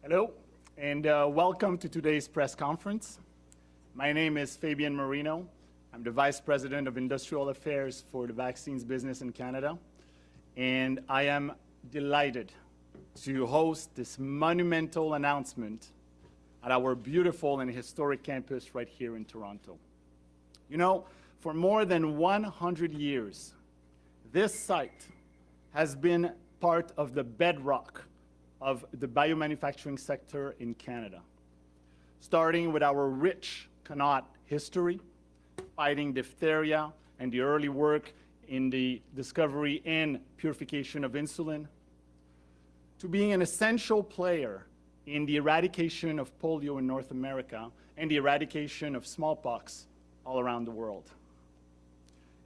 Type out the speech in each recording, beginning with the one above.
Hello, and welcome to today's press conference. My name is Fabian Marino. I'm the Vice President of Industrial Affairs for the vaccines business in Canada, and I am delighted to host this monumental announcement at our beautiful and historic campus right here in Toronto. You know, for more than 100 years, this site has been part of the bedrock of the biomanufacturing sector in Canada, starting with our rich Connaught history, fighting diphtheria and the early work in the discovery and purification of insulin, to being an essential player in the eradication of polio in North America and the eradication of smallpox all around the world.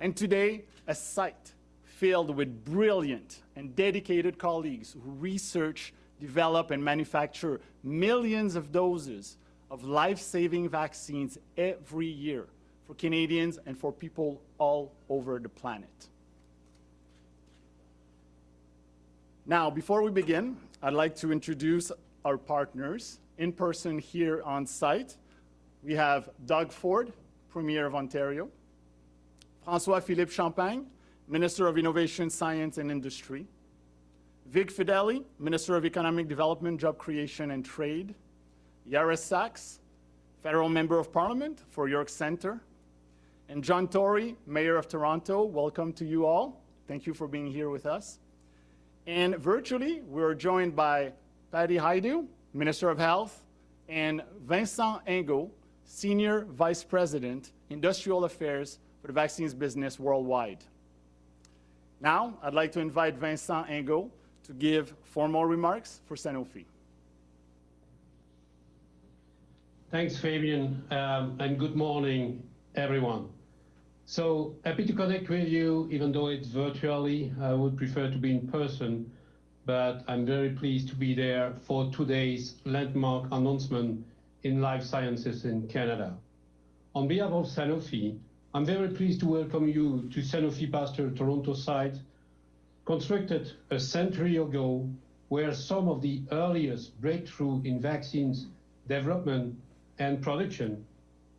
And today, a site filled with brilliant and dedicated colleagues who research, develop, and manufacture millions of doses of life-saving vaccines every year for Canadians and for people all over the planet. Now, before we begin, I'd like to introduce our partners in person here on site. We have Doug Ford, Premier of Ontario, François-Philippe Champagne, Minister of Innovation, Science and Industry, Vic Fedeli, Minister of Economic Development, Job Creation and Trade, Yara Sachs, Federal Member of Parliament for York Centre, and John Tory, Mayor of Toronto. Welcome to you all. Thank you for being here with us. And virtually, we're joined by Patty Hajdu, Minister of Health, and Vincent Ingo, Senior Vice President, Industrial Affairs for the vaccines business worldwide. Now, I'd like to invite Vincent Ingo to give formal remarks for Sanofi. Thanks, Fabian, and good morning, everyone. So happy to connect with you, even though it's virtually. I would prefer to be in person, but I'm very pleased to be there for today's landmark announcement in life sciences in Canada. On behalf of Sanofi, I'm very pleased to welcome you to Sanofi Pasteur Toronto site, constructed a century ago, where some of the earliest breakthrough in vaccines development and production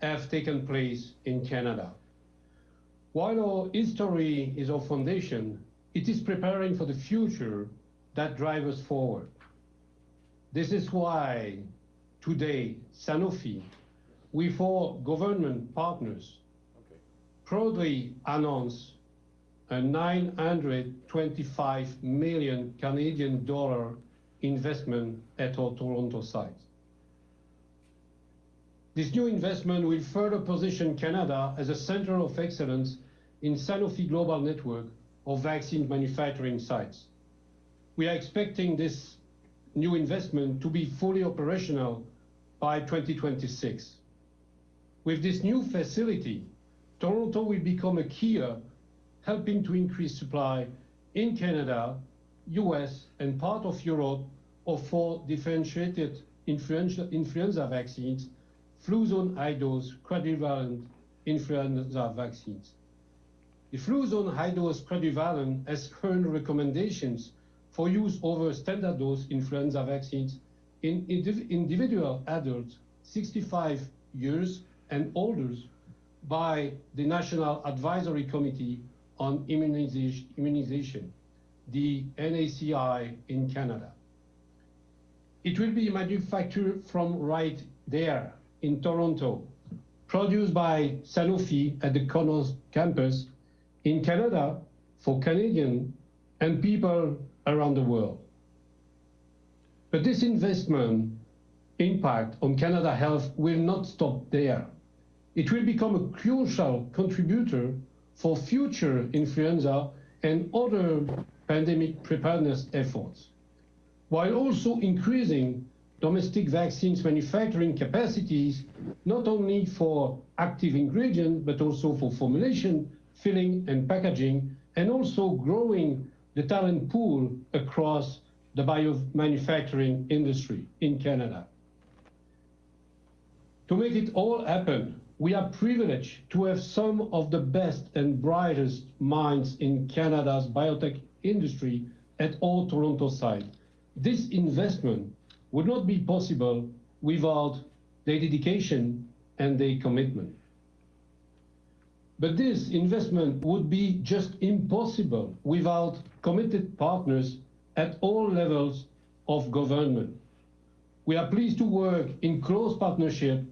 have taken place in Canada. While our history is our foundation, it is preparing for the future that drives us forward. This is why today, Sanofi, with our government partners, proudly announce a $925 million Canadian investment at our Toronto site. This new investment will further position Canada as a center of excellence in Sanofi global network of vaccine manufacturing sites. We are expecting this new investment to be fully operational by 2026. With this new facility, Toronto will become a key hub, helping to increase supply in Canada, US, and part of Europe of 4 differentiated influenza vaccines, Fluzone High-Dose Quadrivalent influenza vaccines. The Fluzone High-Dose Quadrivalent has earned recommendations for use over standard dose influenza vaccines in individual adults 65 years and older by the National Advisory Committee on Immunization, the NACI in Canada. It will be manufactured from right there in Toronto, produced by Sanofi at the Connaught campus in Canada for Canadians and people around the world. But this investment impact on Canada health will not stop there. It will become a crucial contributor for future influenza and other pandemic preparedness efforts, while also increasing domestic vaccines manufacturing capacities, not only for active ingredients, but also for formulation, filling, and packaging, and also growing the talent pool across the biomanufacturing industry in Canada. To make it all happen, we are privileged to have some of the best and brightest minds in Canada's biotech industry at our Toronto site. This investment would not be possible without their dedication and their commitment. But this investment would be just impossible without committed partners at all levels of government. We are pleased to work in close partnership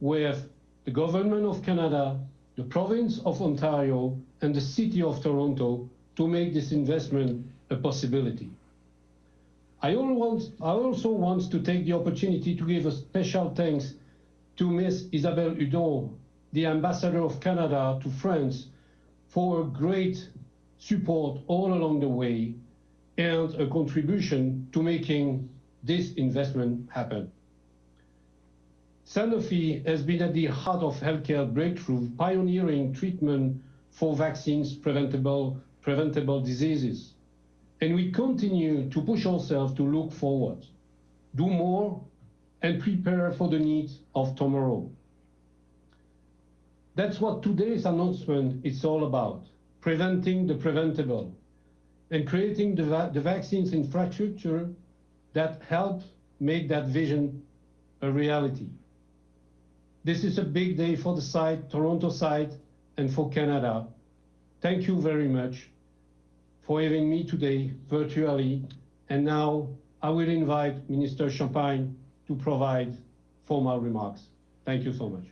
with the Government of Canada, the Province of Ontario, and the City of Toronto to make this investment a possibility. I also want to take the opportunity to give a special thanks to Ms. Isabelle Hudon, the Ambassador of Canada to France, for a great support all along the way and a contribution to making this investment happen. Sanofi has been at the heart of healthcare breakthrough, pioneering treatment for vaccines preventable diseases. And we continue to push ourselves to look forward, do more, and prepare for the needs of tomorrow. That's what today's announcement is all about, preventing the preventable and creating the vaccines infrastructure that helps make that vision a reality. This is a big day for the site, Toronto site, and for Canada. Thank you very much for having me today virtually. And now I will invite Minister Champagne to provide formal remarks. Thank you so much.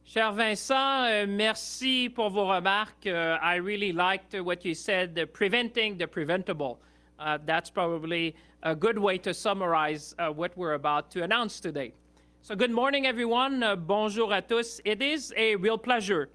Cher Vincent, merci pour vos remarques. I really liked what you said, preventing the preventable. That's probably a good way to summarize what we're about to announce today. So good morning, everyone. Bonjour à tous. It is a real pleasure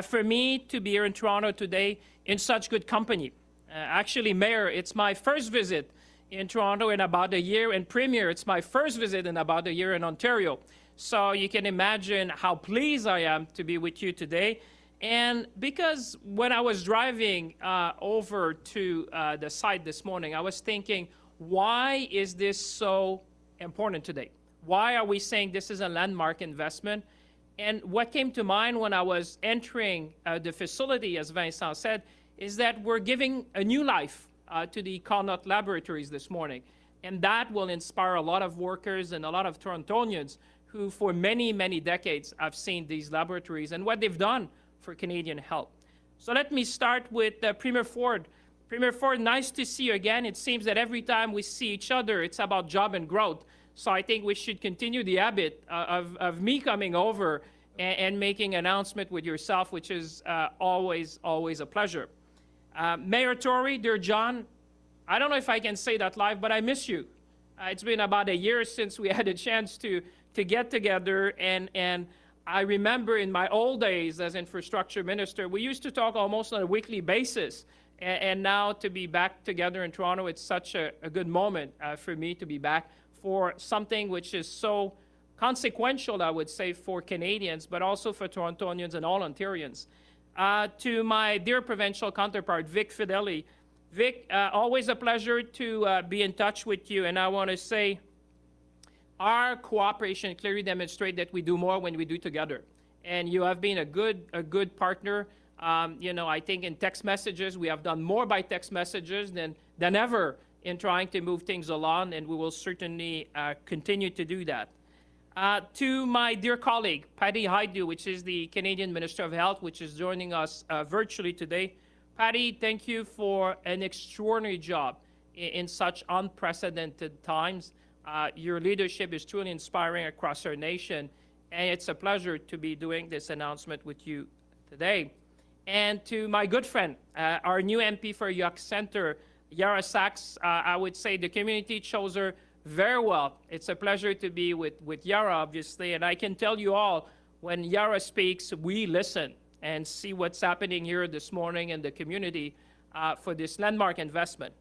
for me to be here in Toronto today in such good company. Actually, Mayor, it's my first visit in Toronto in about a year, and Premier, it's my first visit in about a year in Ontario. So you can imagine how pleased I am to be with you today. And because when I was driving over to the site this morning, I was thinking, why is this so important today? Why are we saying this is a landmark investment? And what came to mind when I was entering the facility, as Vincent said, is that we're giving a new life to the Connaught Laboratories this morning. And that will inspire a lot of workers and a lot of Torontonians who for many, many decades have seen these laboratories and what they've done for Canadian health. So let me start with Premier Ford. Premier Ford, nice to see you again. It seems that every time we see each other, it's about job and growth. So I think we should continue the habit of me coming over and making an announcement with yourself, which is always a pleasure. Mayor Tory, dear John, I don't know if I can say that live, but I miss you. It's been about a year since we had a chance to get together, and I remember in my old days as infrastructure minister, we used to talk almost on a weekly basis, and now to be back together in Toronto, it's such a good moment for me to be back for something which is so consequential, I would say, for Canadians, but also for Torontonians and all Ontarians. To my dear provincial counterpart, Vic Fedeli. Vic, always a pleasure to be in touch with you, and I want to say, our cooperation clearly demonstrates that we do more when we do together. And you have been a good partner. You know, I think in text messages, we have done more by text messages than ever in trying to move things along, and we will certainly continue to do that. To my dear colleague, Patty Hajdu, which is the Canadian Minister of Health, which is joining us virtually today. Patty, thank you for an extraordinary job in such unprecedented times. Your leadership is truly inspiring across our nation, and it's a pleasure to be doing this announcement with you today. And to my good friend, our new MP for York Centre, Yara Sachs, I would say the community chose her very well. It's a pleasure to be with Yara, obviously, and I can tell you all, when Yara speaks, we listen and see what's happening here this morning in the community for this landmark investment.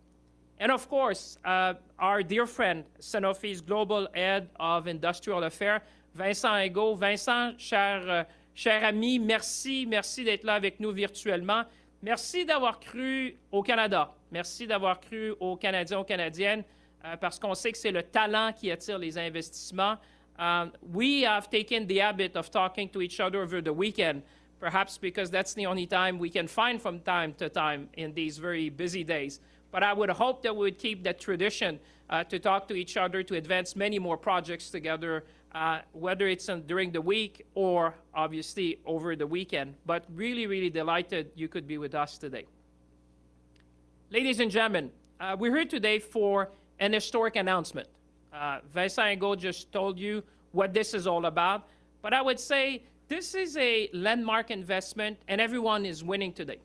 And of course, our dear friend, Sanofi's Global Head of Industrial Affairs, Vincent Ego. Vincent, cher ami, merci d'être là avec nous virtuellement. Merci d'avoir cru au Canada. Merci d'avoir cru aux Canadiens, aux Canadiennes, parce qu'on sait que c'est le talent qui attire les investissements. We have taken the habit of talking to each other over the weekend, perhaps because that's the only time we can find from time to time in these very busy days. But I would hope that we would keep that tradition to talk to each other, to advance many more projects together, whether it's during the week or obviously over the weekend. But really, really delighted you could be with us today. Ladies and gentlemen, we're here today for an historic announcement. Vincent Hugo just told you what this is all about, but I would say this is a landmark investment and everyone is winning today.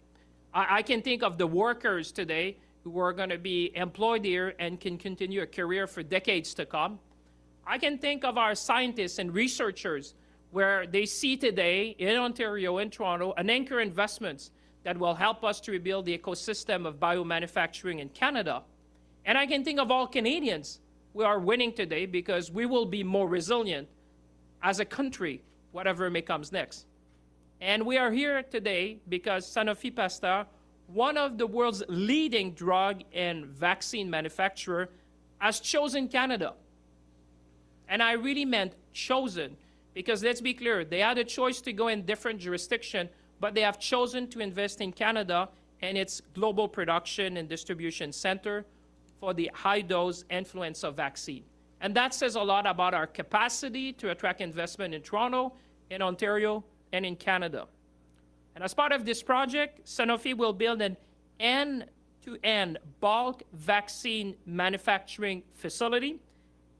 I can think of the workers today who are going to be employed here and can continue a career for decades to come. I can think of our scientists and researchers where they see today in Ontario and Toronto an anchor investments that will help us to rebuild the ecosystem of biomanufacturing in Canada. And I can think of all Canadians who are winning today because we will be more resilient as a country, whatever may comes next. And we are here today because Sanofi Pasteur, one of the world's leading drug and vaccine manufacturer, has chosen Canada. And I really meant chosen, because let's be clear, they had a choice to go in different jurisdiction, but they have chosen to invest in Canada and its global production and distribution center for the high-dose influenza vaccine. And that says a lot about our capacity to attract investment in Toronto, in Ontario, and in Canada. And as part of this project, Sanofi will build an end-to-end bulk vaccine manufacturing facility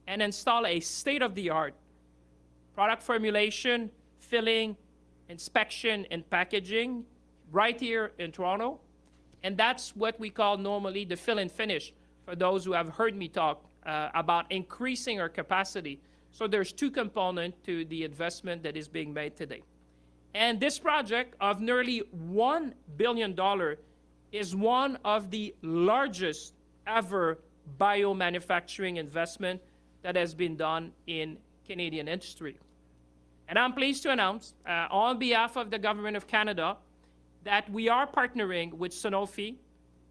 and install a state-of-the-art product formulation, filling, inspection, and packaging right here in Toronto. And that's what we call normally the fill and finish, for those who have heard me talk about increasing our capacity. So there's two components to the investment that is being made today. And this project of nearly $1 billion is one of the largest ever biomanufacturing investment that has been done in Canadian industry. And I'm pleased to announce, on behalf of the Government of Canada, that we are partnering with Sanofi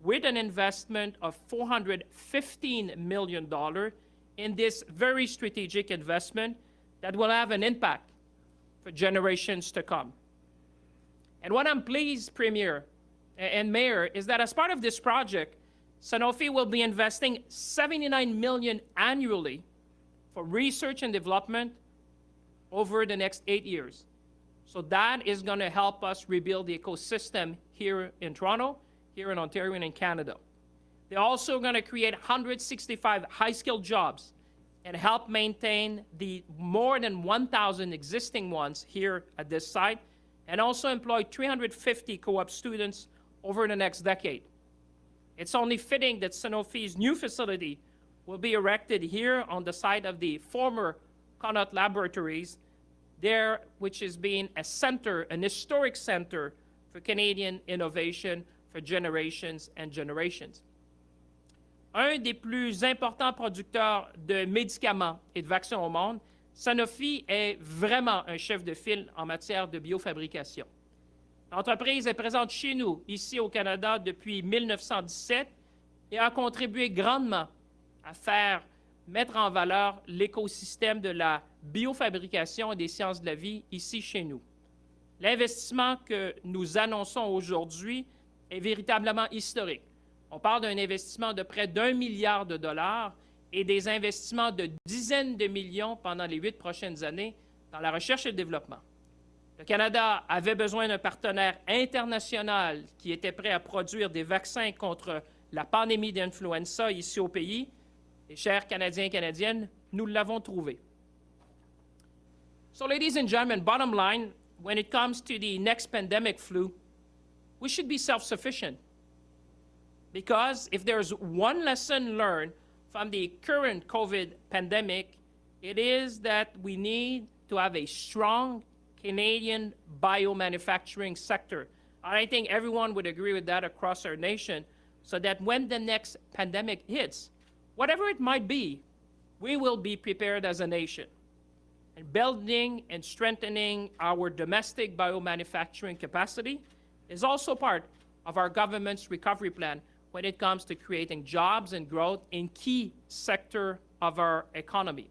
with an investment of $415 million in this very strategic investment that will have an impact for generations to come. And what I'm pleased, Premier and Mayor, is that as part of this project, Sanofi will be investing $79 million annually for research and development over the next 8 years. So that is going to help us rebuild the ecosystem here in Toronto, here in Ontario, and in Canada. They're also going to create 165 high-skilled jobs and help maintain the more than 1,000 existing ones here at this site, and also employ 350 co-op students over the next decade. It's only fitting that Sanofi's new facility will be erected here on the site of the former Connaught Laboratories, there, which is being a center, an historic center for Canadian innovation for generations and generations. Un des plus importants producteurs de médicaments et de vaccins au monde, Sanofi est vraiment un chef de file en matière de biofabrication. L'entreprise est présente chez nous, ici au Canada, depuis 1917 et a contribué grandement à faire mettre en valeur l'écosystème de la biofabrication et des sciences de la vie ici chez nous. L'investissement que nous annonçons aujourd'hui est véritablement historique. On parle d'un investissement de près d'1 milliard de dollars et des investissements de dizaines de millions pendant les 8 prochaines années dans la recherche et le développement. Le Canada avait besoin d'un partenaire international qui était prêt à produire des vaccins contre la pandémie d'influenza ici au pays. Et chers Canadiens et Canadiennes, nous l'avons trouvé. So, ladies and gentlemen, bottom line, when it comes to the next pandemic flu, we should be self-sufficient. Because if there's one lesson learned from the current COVID pandemic, it is that we need to have a strong Canadian biomanufacturing sector. And I think everyone would agree with that across our nation, so that when the next pandemic hits, whatever it might be, we will be prepared as a nation. And building and strengthening our domestic biomanufacturing capacity is also part of our government's recovery plan when it comes to creating jobs and growth in key sector of our economy.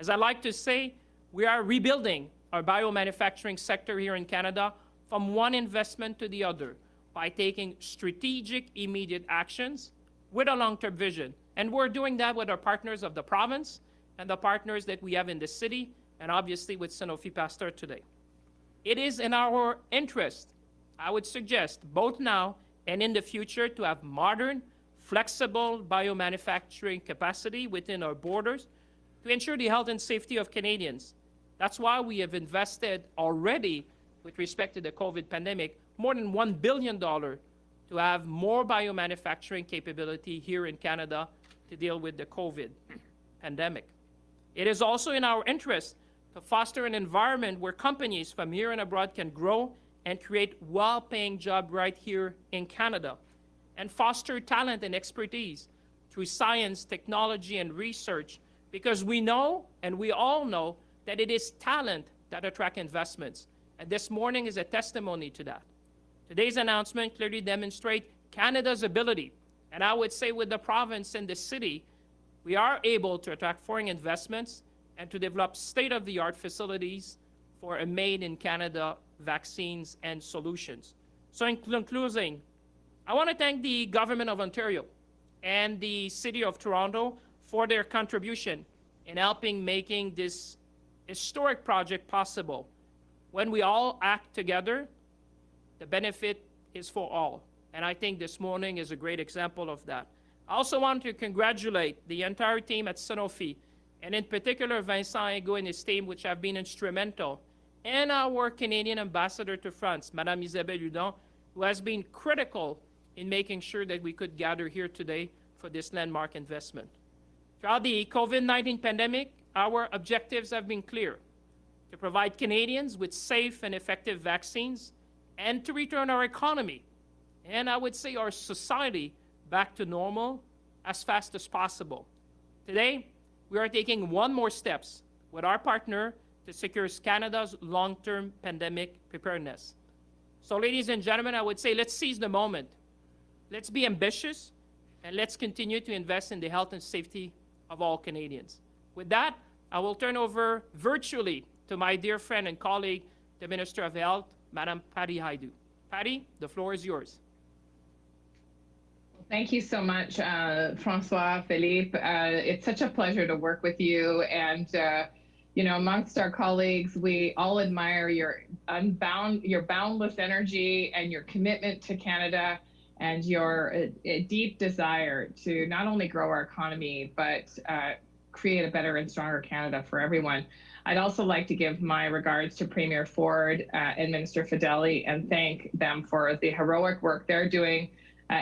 As I like to say, We are rebuilding our biomanufacturing sector here in Canada from one investment to the other by taking strategic, immediate actions with a long-term vision. And we're doing that with our partners of the province and the partners that we have in the city, and obviously with Sanofi Pasteur today. It is in our interest, I would suggest, both now and in the future, to have modern, flexible biomanufacturing capacity within our borders to ensure the health and safety of Canadians. That's why we have invested already, with respect to the COVID pandemic, more than $1 billion to have more biomanufacturing capability here in Canada to deal with the COVID pandemic. It is also in our interest to foster an environment where companies from here and abroad can grow and create well-paying jobs right here in Canada, and foster talent and expertise through science, technology, and research, because we know, and we all know, that it is talent that attracts investments. And this morning is a testimony to that. Today's announcement clearly demonstrates Canada's ability, and I would say with the province and the city, we are able to attract foreign investments and to develop state-of-the-art facilities for a made-in-Canada vaccines and solutions. So in concluding, I want to thank the Government of Ontario and the City of Toronto for their contribution in helping making this historic project possible. When we all act together, the benefit is for all. And I think this morning is a great example of that. I also want to congratulate the entire team at Sanofi, and in particular Vincent Ego and his team, which have been instrumental, and our Canadian ambassador to France, Madame Isabelle Hudon, who has been critical in making sure that we could gather here today for this landmark investment. Throughout the COVID-19 pandemic, our objectives have been clear: to provide Canadians with safe and effective vaccines, and to return our economy, and I would say our society, back to normal as fast as possible. Today, we are taking one more steps with our partner to secure Canada's long-term pandemic preparedness. So ladies and gentlemen, I would say let's seize the moment. Let's be ambitious, and let's continue to invest in the health and safety of all Canadians. With that, I will turn over virtually to my dear friend and colleague, the Minister of Health, Madame Patty Hajdu. Patty, the floor is yours. Thank you so much, François-Philippe. It's such a pleasure to work with you. And, you know, amongst our colleagues, we all admire your boundless energy and your commitment to Canada, and your deep desire to not only grow our economy, but create a better and stronger Canada for everyone. I'd also like to give my regards to Premier Ford and Minister Fedeli, and thank them for the heroic work they're doing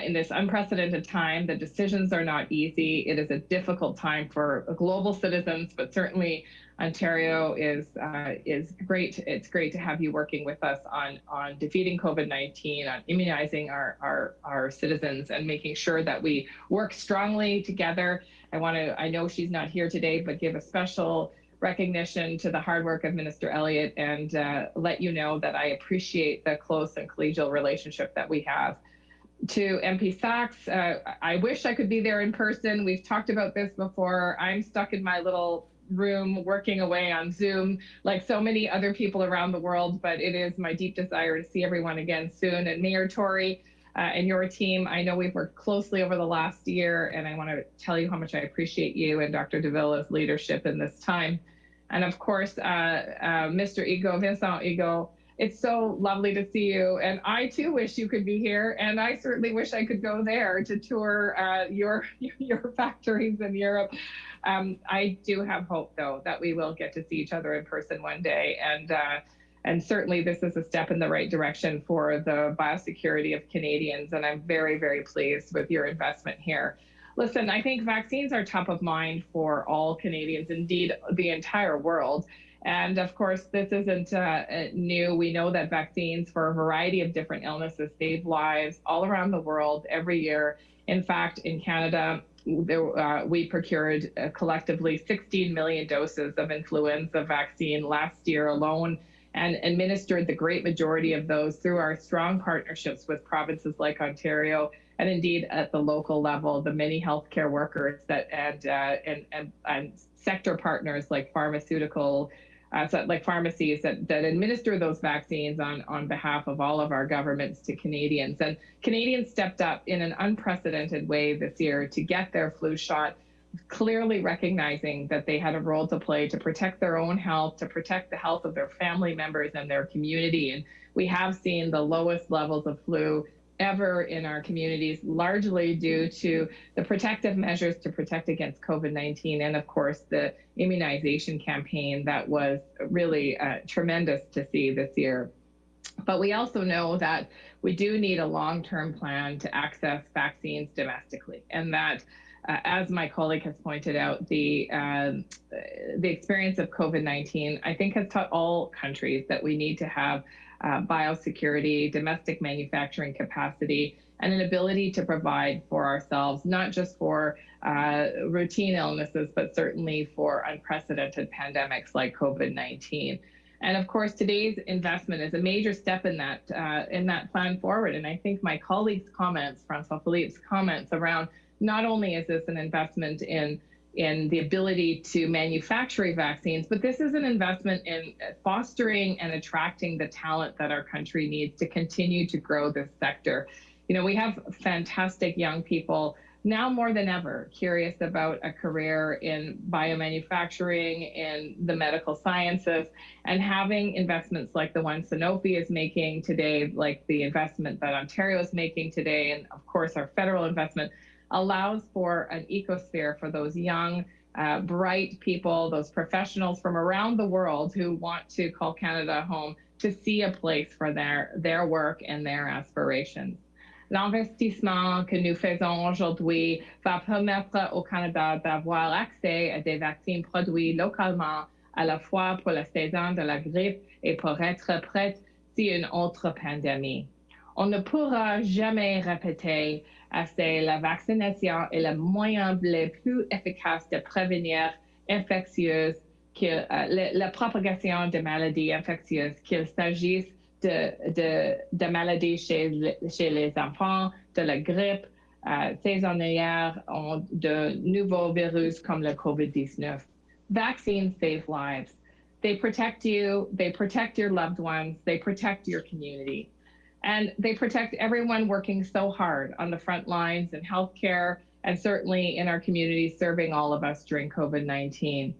in this unprecedented time. The decisions are not easy. It is a difficult time for global citizens, but certainly Ontario is great. It's great to have you working with us on defeating COVID-19, on immunizing our citizens, and making sure that we work strongly together. I know she's not here today, but give a special recognition to the hard work of Minister Elliott, and let you know that I appreciate the close and collegial relationship that we have. To MP Sachs, I wish I could be there in person. We've talked about this before. I'm stuck in my little room working away on Zoom like so many other people around the world, but it is my deep desire to see everyone again soon. And Mayor Tory and your team, I know we've worked closely over the last year, and I want to tell you how much I appreciate you and Dr. Davila's leadership in this time. And of course, Mr. Ego, Vincent Ego, it's so lovely to see you. And I too wish you could be here. And I certainly wish I could go there to tour your factories in Europe. I do have hope, though, that we will get to see each other in person one day. And certainly this is a step in the right direction for the biosecurity of Canadians. And I'm very, very pleased with your investment here. Listen, I think vaccines are top of mind for all Canadians, indeed the entire world. And of course, this isn't new. We know that vaccines for a variety of different illnesses save lives all around the world every year. In fact, in Canada, we procured collectively 16 million doses of influenza vaccine last year alone, and administered the great majority of those through our strong partnerships with provinces like Ontario, and indeed at the local level, the many healthcare workers that and sector partners like pharmaceutical so like pharmacies that administer those vaccines on behalf of all of our governments to Canadians. And Canadians stepped up in an unprecedented way this year to get their flu shot, clearly recognizing that they had a role to play to protect their own health, to protect the health of their family members and their community. And we have seen the lowest levels of flu ever in our communities, largely due to the protective measures to protect against COVID-19 and, of course, the immunization campaign that was really tremendous to see this year. But we also know that we do need a long-term plan to access vaccines domestically, and that as my colleague has pointed out, the experience of COVID-19, I think, has taught all countries that we need to have biosecurity, domestic manufacturing capacity, and an ability to provide for ourselves, not just for routine illnesses, but certainly for unprecedented pandemics like COVID-19. And of course, today's investment is a major step in that plan forward. And I think my colleague's comments, François-Philippe's comments around not only is this an investment in the ability to manufacture vaccines, but this is an investment in fostering and attracting the talent that our country needs to continue to grow this sector. You know, we have fantastic young people now more than ever curious about a career in biomanufacturing, in the medical sciences, and having investments like the one Sanofi is making today, like the investment that Ontario is making today, and of course our federal investment, allows for an ecosphere for those young, bright people, those professionals from around the world who want to call Canada home, to see a place for their work and their aspirations. L'investissement que nous faisons aujourd'hui va permettre au Canada d'avoir accès à des vaccins produits localement, à la fois pour la saison de la grippe et pour être prêt si une autre pandémie. On ne pourra jamais répéter assez la vaccination est le moyen le plus efficace de prévenir la propagation de maladies infectieuses, qu'il s'agisse de maladies chez les enfants, de la grippe saisonnière, de nouveaux virus comme le COVID-19. Vaccines save lives. They protect you, they protect your loved ones, they protect your community. And they protect everyone working so hard on the front lines in healthcare and certainly in our communities serving all of us during COVID-19.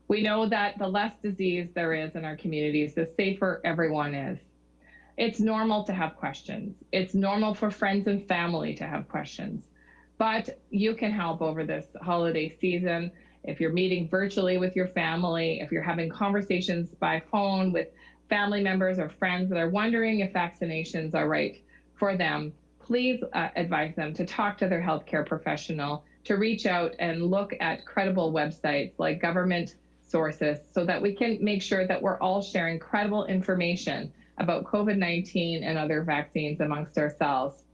We know that the less disease there is in our communities, the safer everyone is. It's normal to have questions. It's normal for friends and family to have questions. But you can help over this holiday season if you're meeting virtually with your family, if you're having conversations by phone with family members or friends that are wondering if vaccinations are right for them, please advise them to talk to their healthcare professional, to reach out and look at credible websites like government sources so that we can make sure that we're all sharing credible information about COVID-19 and other vaccines amongst ourselves.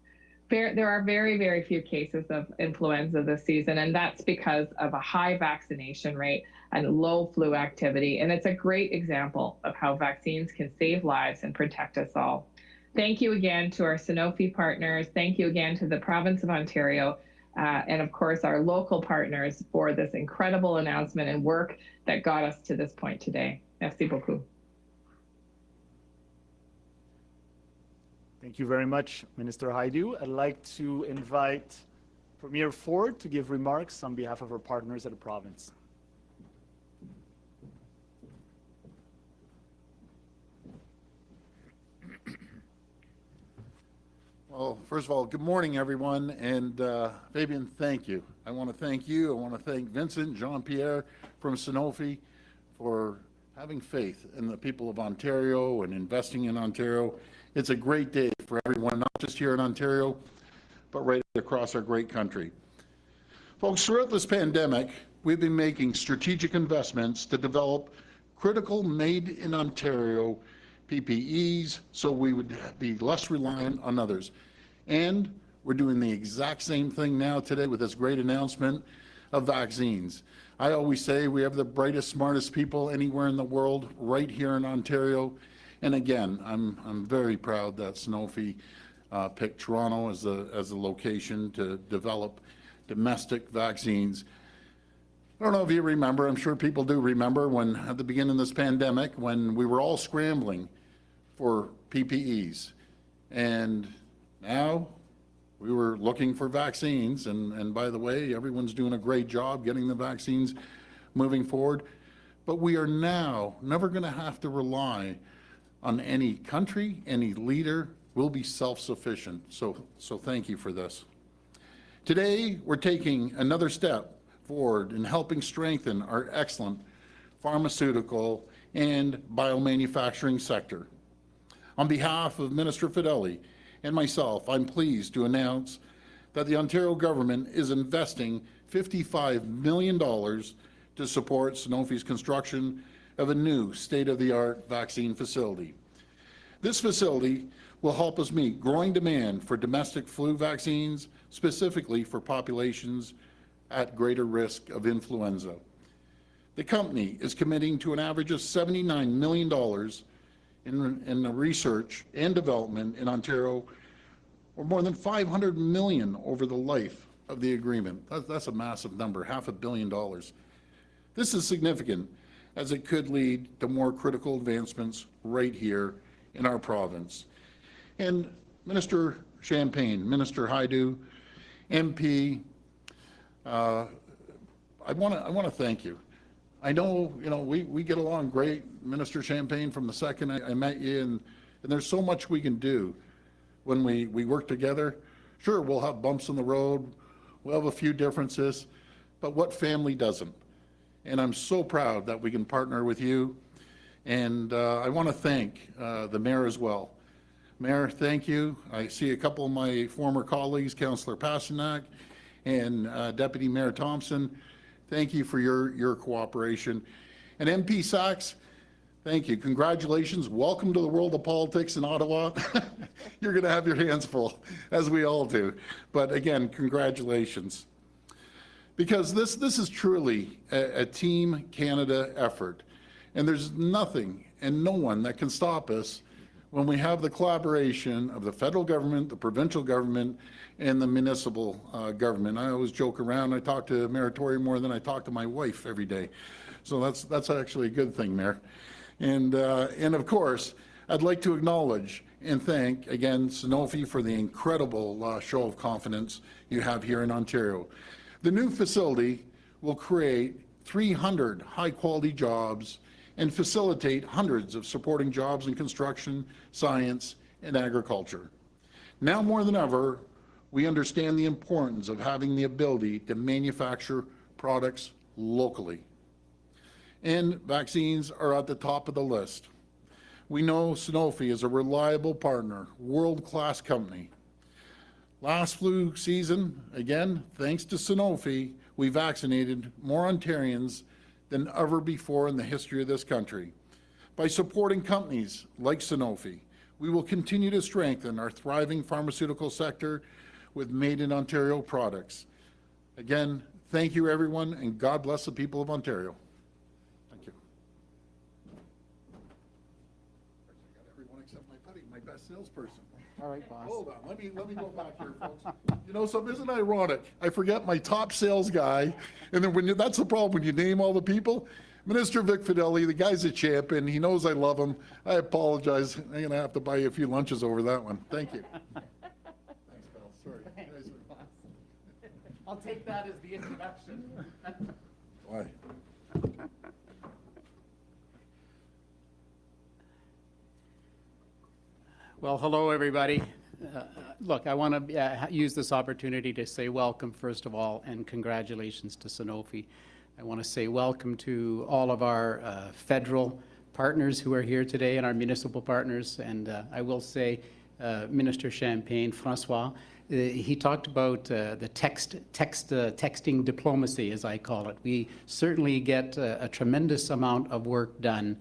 There are very, very few cases of influenza this season, and that's because of a high vaccination rate and low flu activity. And it's a great example of how vaccines can save lives and protect us all. Thank you again to our Sanofi partners. Thank you again to the province of Ontario, and of course our local partners for this incredible announcement and work that got us to this point today. Merci beaucoup. Thank you very much, Minister Hajdu. I'd like to invite Premier Ford to give remarks on behalf of our partners at the province. Well, first of all, good morning, everyone. And Fabian, thank you. I want to thank you. I want to thank Vincent, Jean-Pierre from Sanofi for having faith in the people of Ontario and investing in Ontario. It's a great day for everyone, not just here in Ontario, but right across our great country. Folks, throughout this pandemic, we've been making strategic investments to develop critical made in Ontario PPEs so we would be less reliant on others. And we're doing the exact same thing now today with this great announcement of vaccines. I always say we have the brightest, smartest people anywhere in the world right here in Ontario. And again, I'm very proud that Sanofi picked Toronto as a location to develop domestic vaccines. I don't know if you remember, I'm sure people do remember when at the beginning of this pandemic, when we were all scrambling for PPEs. And now we were looking for vaccines. And by the way, everyone's doing a great job getting the vaccines moving forward. But we are now never going to have to rely on any country, any leader. We'll be self-sufficient. So thank you for this. Today, we're taking another step forward in helping strengthen our excellent pharmaceutical and biomanufacturing sector. On behalf of Minister Fedeli and myself, I'm pleased to announce that the Ontario government is investing $55 million to support Sanofi's construction of a new state-of-the-art vaccine facility. This facility will help us meet growing demand for domestic flu vaccines, specifically for populations at greater risk of influenza. The company is committing to an average of $79 million in the research and development in Ontario, or more than $500 million over the life of the agreement. That's a massive number, $500 million. This is significant, as it could lead to more critical advancements right here in our province. And Minister Champagne, Minister Hajdu, MP, I want to thank you. I know, we get along great, Minister Champagne, from the second I met you, and there's so much we can do when we work together. Sure, we'll have bumps in the road, we'll have a few differences, but what family doesn't? And I'm so proud that we can partner with you. And I want to thank the Mayor as well. Mayor, thank you. I see a couple of my former colleagues, Councillor Pasternak and Deputy Mayor Thompson. Thank you for your cooperation. And MP Sachs, thank you. Congratulations. Welcome to the world of politics in Ottawa. You're going to have your hands full, as we all do. But again, congratulations. Because this is truly a Team Canada effort. And there's nothing and no one that can stop us when we have the collaboration of the federal government, the provincial government, and the municipal government. I always joke around, I talk to Mayor Tory more than I talk to my wife every day. So that's actually a good thing, Mayor. And of course, I'd like to acknowledge and thank, again, Sanofi for the incredible show of confidence you have here in Ontario. The new facility will create 300 high-quality jobs and facilitate hundreds of supporting jobs in construction, science, and agriculture. Now more than ever, we understand the importance of having the ability to manufacture products locally. And vaccines are at the top of the list. We know Sanofi is a reliable partner, world-class company. Last flu season, again, thanks to Sanofi, we vaccinated more Ontarians than ever before in the history of this country. By supporting companies like Sanofi, we will continue to strengthen our thriving pharmaceutical sector with made in Ontario products. Again, thank you everyone, and God bless the people of Ontario. Thank you. I got everyone except my buddy, my best salesperson. All right, boss. Hold on, let me go back here, folks. You know, something isn't ironic. I forget my top sales guy, and then that's the problem when you name all the people. Minister Vic Fedeli, the guy's a champion. He knows I love him. I apologize. I'm going to have to buy you a few lunches over that one. Thank you. Thanks, pal. Sorry. I'll take that as the introduction. Why? Well, hello, everybody. Look, I want to use this opportunity to say welcome, first of all, and congratulations to Sanofi. I want to say welcome to all of our federal partners who are here today and our municipal partners. And I will say, Minister Champagne, François, he talked about the texting diplomacy, as I call it. We certainly get a tremendous amount of work done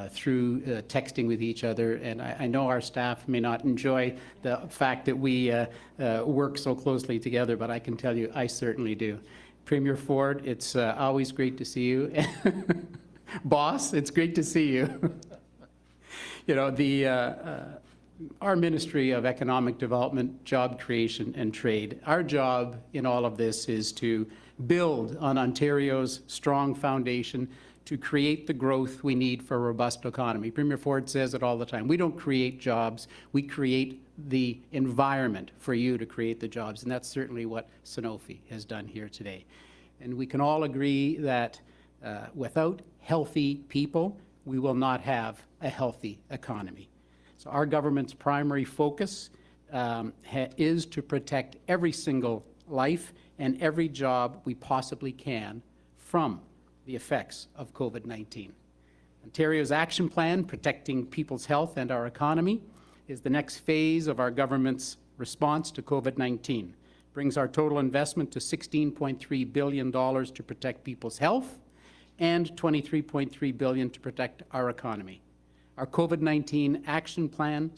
through texting with each other, and I know our staff may not enjoy the fact that we work so closely together, but I can tell you I certainly do. Premier Ford, it's always great to see you. Boss, it's great to see you. You know, our Ministry of Economic Development, Job Creation and Trade, our job in all of this is to build on Ontario's strong foundation to create the growth we need for a robust economy. Premier Ford says it all the time. We don't create jobs, we create the environment for you to create the jobs, and that's certainly what Sanofi has done here today. And we can all agree that without healthy people, we will not have a healthy economy. So our government's primary focus is to protect every single life and every job we possibly can from the effects of COVID-19. Ontario's action plan, Protecting People's Health and Our Economy, is the next phase of our government's response to COVID-19. Brings our total investment to $16.3 billion to protect people's health and $23.3 billion to protect our economy. Our COVID-19 action plan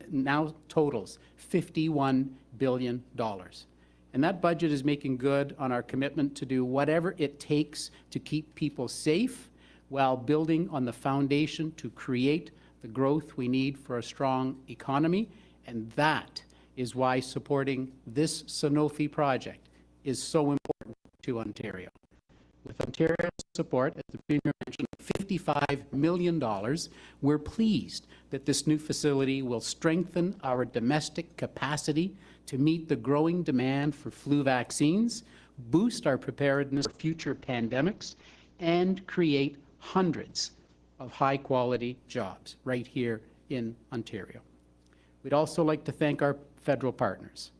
now totals $51 billion. And that budget is making good on our commitment to do whatever it takes to keep people safe while building on the foundation to create the growth we need for a strong economy. And that is why supporting this Sanofi project is so important to Ontario. With Ontario's support, as the Premier mentioned, $55 million, we're pleased that this new facility will strengthen our domestic capacity to meet the growing demand for flu vaccines, boost our preparedness for future pandemics, and create hundreds of high-quality jobs right here in Ontario. We'd also like to thank our federal partners,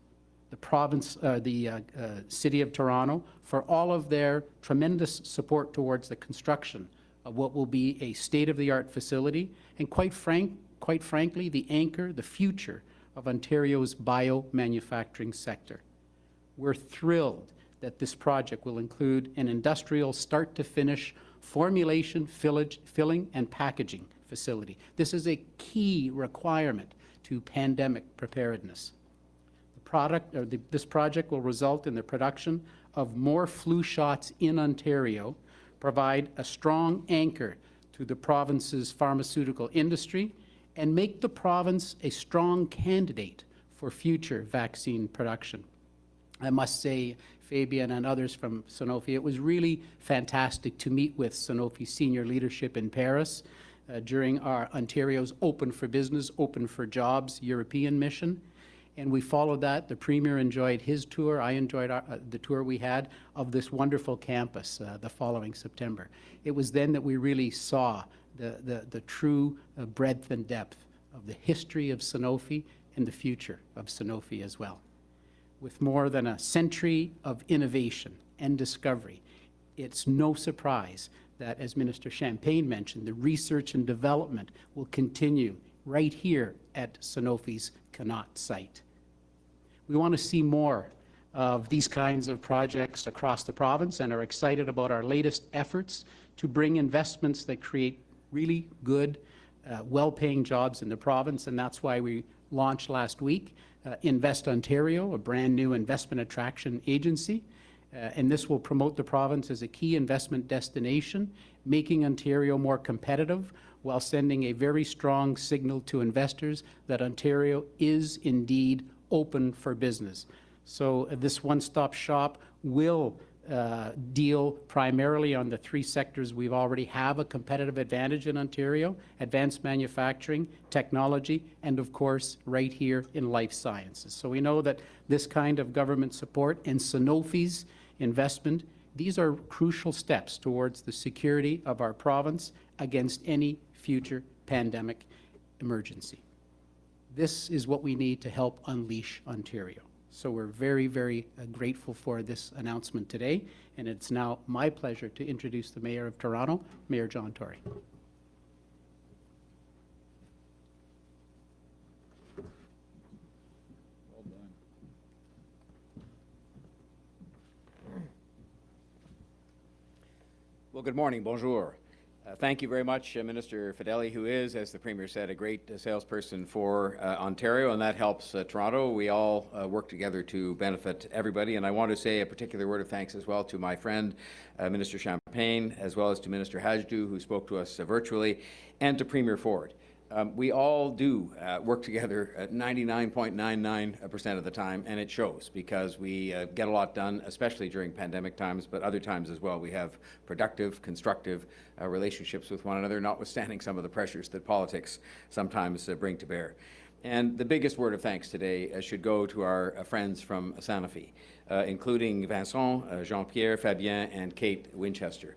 the province, the City of Toronto, for all of their tremendous support towards the construction of what will be a state-of-the-art facility, and quite frankly, the anchor, the future of Ontario's biomanufacturing sector. We're thrilled that this project will include an industrial start-to-finish formulation, filling, and packaging facility. This is a key requirement to pandemic preparedness. This project will result in the production of more flu shots in Ontario, provide a strong anchor to the province's pharmaceutical industry, and make the province a strong candidate for future vaccine production. I must say, Fabian and others from Sanofi, it was really fantastic to meet with Sanofi senior leadership in Paris during our Ontario's Open for Business, Open for Jobs European mission. And we followed that. The Premier enjoyed his tour. I enjoyed the tour we had of this wonderful campus the following September. It was then that we really saw the true breadth and depth of the history of Sanofi and the future of Sanofi as well. With more than a century of innovation and discovery, it's no surprise that, as Minister Champagne mentioned, the research and development will continue right here at Sanofi's Connaught site. We want to see more of these kinds of projects across the province and are excited about our latest efforts to bring investments that create really good, well-paying jobs in the province, and that's why we launched last week Invest Ontario, a brand new investment attraction agency, and this will promote the province as a key investment destination, making Ontario more competitive while sending a very strong signal to investors that Ontario is indeed open for business. So this one-stop shop will deal primarily on the three sectors we already have a competitive advantage in Ontario: advanced manufacturing, technology, and of course right here in life sciences. So we know that this kind of government support and Sanofi's investment, these are crucial steps towards the security of our province against any future pandemic emergency. This is what we need to help unleash Ontario. So we're very, very grateful for this announcement today, and it's now my pleasure to introduce the Mayor of Toronto, Mayor John Tory. Well done. Well, good morning. Bonjour. Thank you very much, Minister Fedeli, who is, as the Premier said, a great salesperson for Ontario, and that helps Toronto. We all work together to benefit everybody, and I want to say a particular word of thanks as well to my friend, Minister Champagne, as well as to Minister Hajdu, who spoke to us virtually, and to Premier Ford. We all do work together at 99.99% of the time, and it shows because we get a lot done, especially during pandemic times, but other times as well. We have productive, constructive relationships with one another, notwithstanding some of the pressures that politics sometimes bring to bear. And the biggest word of thanks today should go to our friends from Sanofi, including Vincent, Jean-Pierre, Fabien, and Kate Winchester.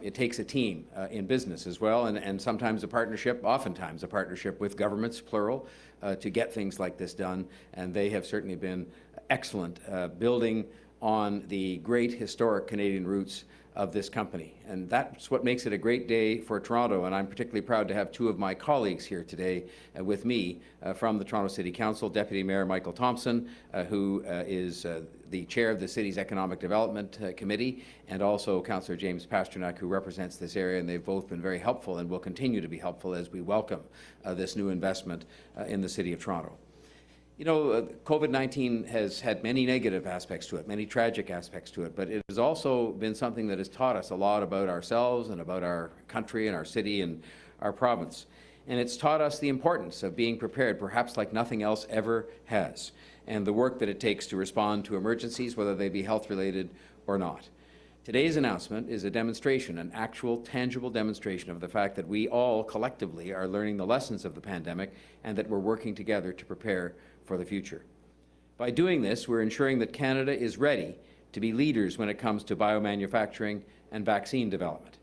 It takes a team in business as well, and sometimes a partnership, oftentimes a partnership with governments, plural, to get things like this done. And they have certainly been excellent, building on the great historic Canadian roots of this company. And that's what makes it a great day for Toronto. And I'm particularly proud to have two of my colleagues here today with me from the Toronto City Council, Deputy Mayor Michael Thompson, who is the chair of the city's Economic Development Committee, and also Councillor James Pasternak, who represents this area. And they've both been very helpful and will continue to be helpful as we welcome this new investment in the City of Toronto. You know, COVID-19 has had many negative aspects to it, many tragic aspects to it, but it has also been something that has taught us a lot about ourselves and about our country and our city and our province. And it's taught us the importance of being prepared, perhaps like nothing else ever has, and the work that it takes to respond to emergencies, whether they be health-related or not. Today's announcement is a demonstration, an actual, tangible demonstration of the fact that we all collectively are learning the lessons of the pandemic and that we're working together to prepare for the future. By doing this, we're ensuring that Canada is ready to be leaders when it comes to biomanufacturing and vaccine development.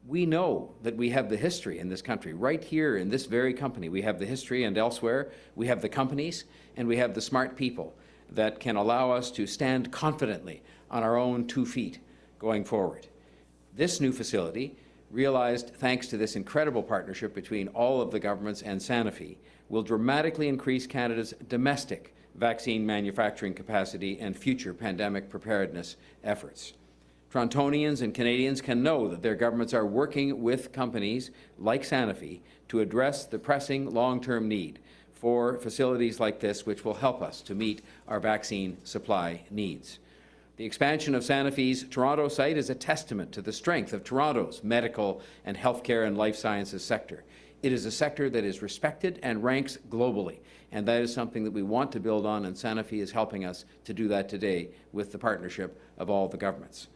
We know that we have the history in this country, right here in this very company. We have the history, and elsewhere we have the companies and we have the smart people that can allow us to stand confidently on our own 2 feet going forward. This new facility, realized thanks to this incredible partnership between all of the governments and Sanofi, will dramatically increase Canada's domestic vaccine manufacturing capacity and future pandemic preparedness efforts. Torontonians and Canadians can know that their governments are working with companies like Sanofi to address the pressing long-term need for facilities like this, which will help us to meet our vaccine supply needs. The expansion of Sanofi's Toronto site is a testament to the strength of Toronto's medical and healthcare and life sciences sector. It is a sector that is respected and ranks globally, and that is something that we want to build on, and Sanofi is helping us to do that today with the partnership of all the governments.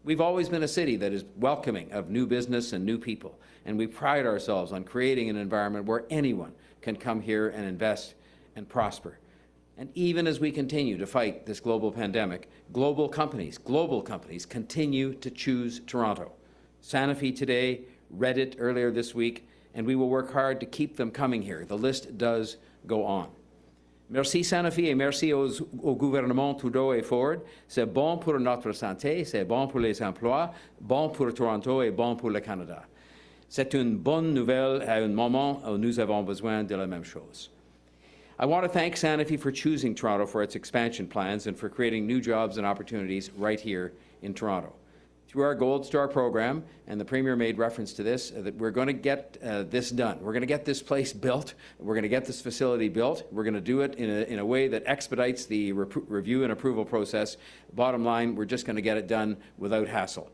We've always been a city that is welcoming of new business and new people, and we pride ourselves on creating an environment where anyone can come here and invest and prosper. And even as we continue to fight this global pandemic, global companies continue to choose Toronto. Sanofi today, Reddit earlier this week, and we will work hard to keep them coming here. The list does go on. Merci Sanofi et merci au gouvernement Trudeau et Ford. C'est bon pour notre santé, c'est bon pour les emplois, bon pour Toronto et bon pour le Canada. C'est une bonne nouvelle à un moment où nous avons besoin de la même chose. I want to thank Sanofi for choosing Toronto for its expansion plans and for creating new jobs and opportunities right here in Toronto. Through our Gold Star program, and the Premier made reference to this, that we're going to get this done. We're going to get this place built. We're going to get this facility built. We're going to do it in a way that expedites the review and approval process. Bottom line, we're just going to get it done without hassle.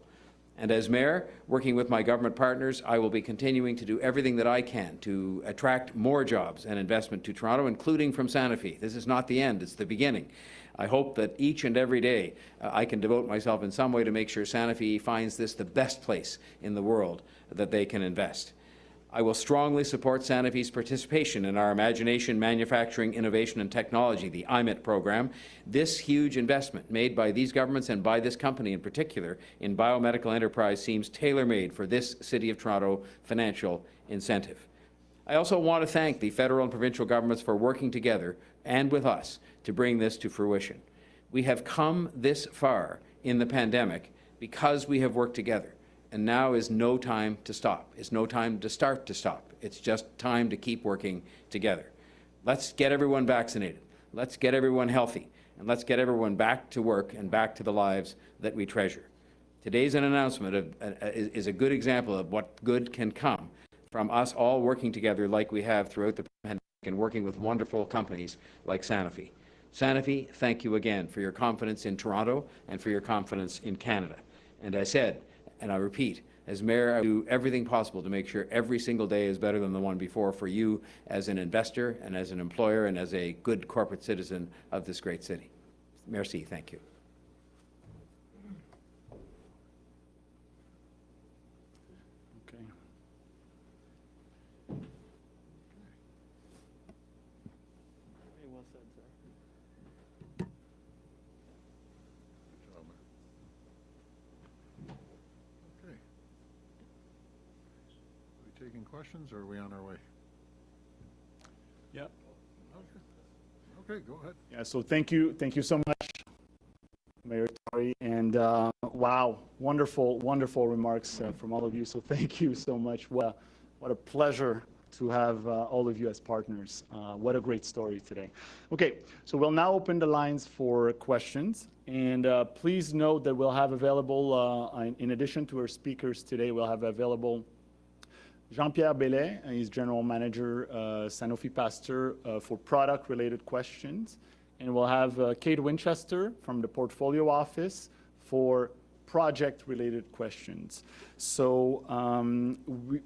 And as Mayor, working with my government partners, I will be continuing to do everything that I can to attract more jobs and investment to Toronto, including from Sanofi. This is not the end, it's the beginning. I hope that each and every day I can devote myself in some way to make sure Sanofi finds this the best place in the world that they can invest. I will strongly support Sanofi's participation in our Imagination, Manufacturing, Innovation and Technology, the IMIT program. This huge investment made by these governments and by this company in particular in biomedical enterprise seems tailor-made for this City of Toronto financial incentive. I also want to thank the federal and provincial governments for working together and with us to bring this to fruition. We have come this far in the pandemic because we have worked together. And now is no time to stop. It's no time to start to stop. It's just time to keep working together. Let's get everyone vaccinated. Let's get everyone healthy. And let's get everyone back to work and back to the lives that we treasure. Today's announcement is a good example of what good can come from us all working together like we have throughout the pandemic and working with wonderful companies like Sanofi. Sanofi, thank you again for your confidence in Toronto and for your confidence in Canada. And I said, and I repeat, As mayor, I do everything possible to make sure every single day is better than the one before for you as an investor and as an employer and as a good corporate citizen of this great city. Merci, thank you. Okay. Okay. Are we taking questions or are we on our way? Yeah. Okay. Okay, go ahead. Yeah, so thank you so much, Mayor Tory, and wow, wonderful, wonderful remarks from all of you, so thank you so much. What a pleasure to have all of you as partners. What a great story today. Okay, so we'll now open the lines for questions, and please note that we'll have available, in addition to our speakers today, we'll have available Jean-Pierre Bellet, he's General Manager, Sanofi Pasteur, for product-related questions. And we'll have Kate Winchester from the Portfolio Office for project-related questions. So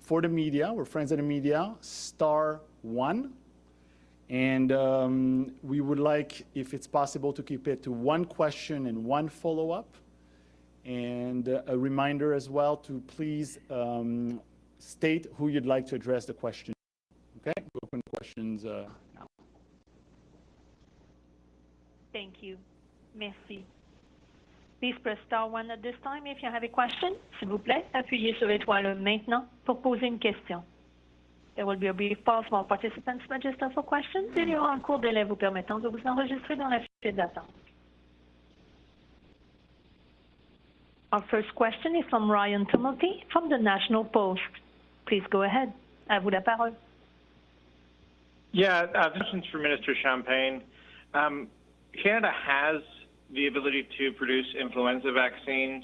for the media, we're friends of the media, *1. And we would like, if it's possible, to keep it to one question and one follow-up. And a reminder as well to please state who you'd like to address the question. Okay, we open questions now. Thank you. Merci. Please press *1 at this time if you have a question. S'il vous plaît, appuyez sur l'étoile maintenant pour poser une question. There will be a brief pause while participants register for questions. Il y aura un court délai vous permettant de vous enregistrer dans la file d'attente. Our first question is from Ryan Tumulty from the National Post. Please go ahead. À vous la parole. Yeah, this one's for Minister Champagne. Canada has the ability to produce influenza vaccines,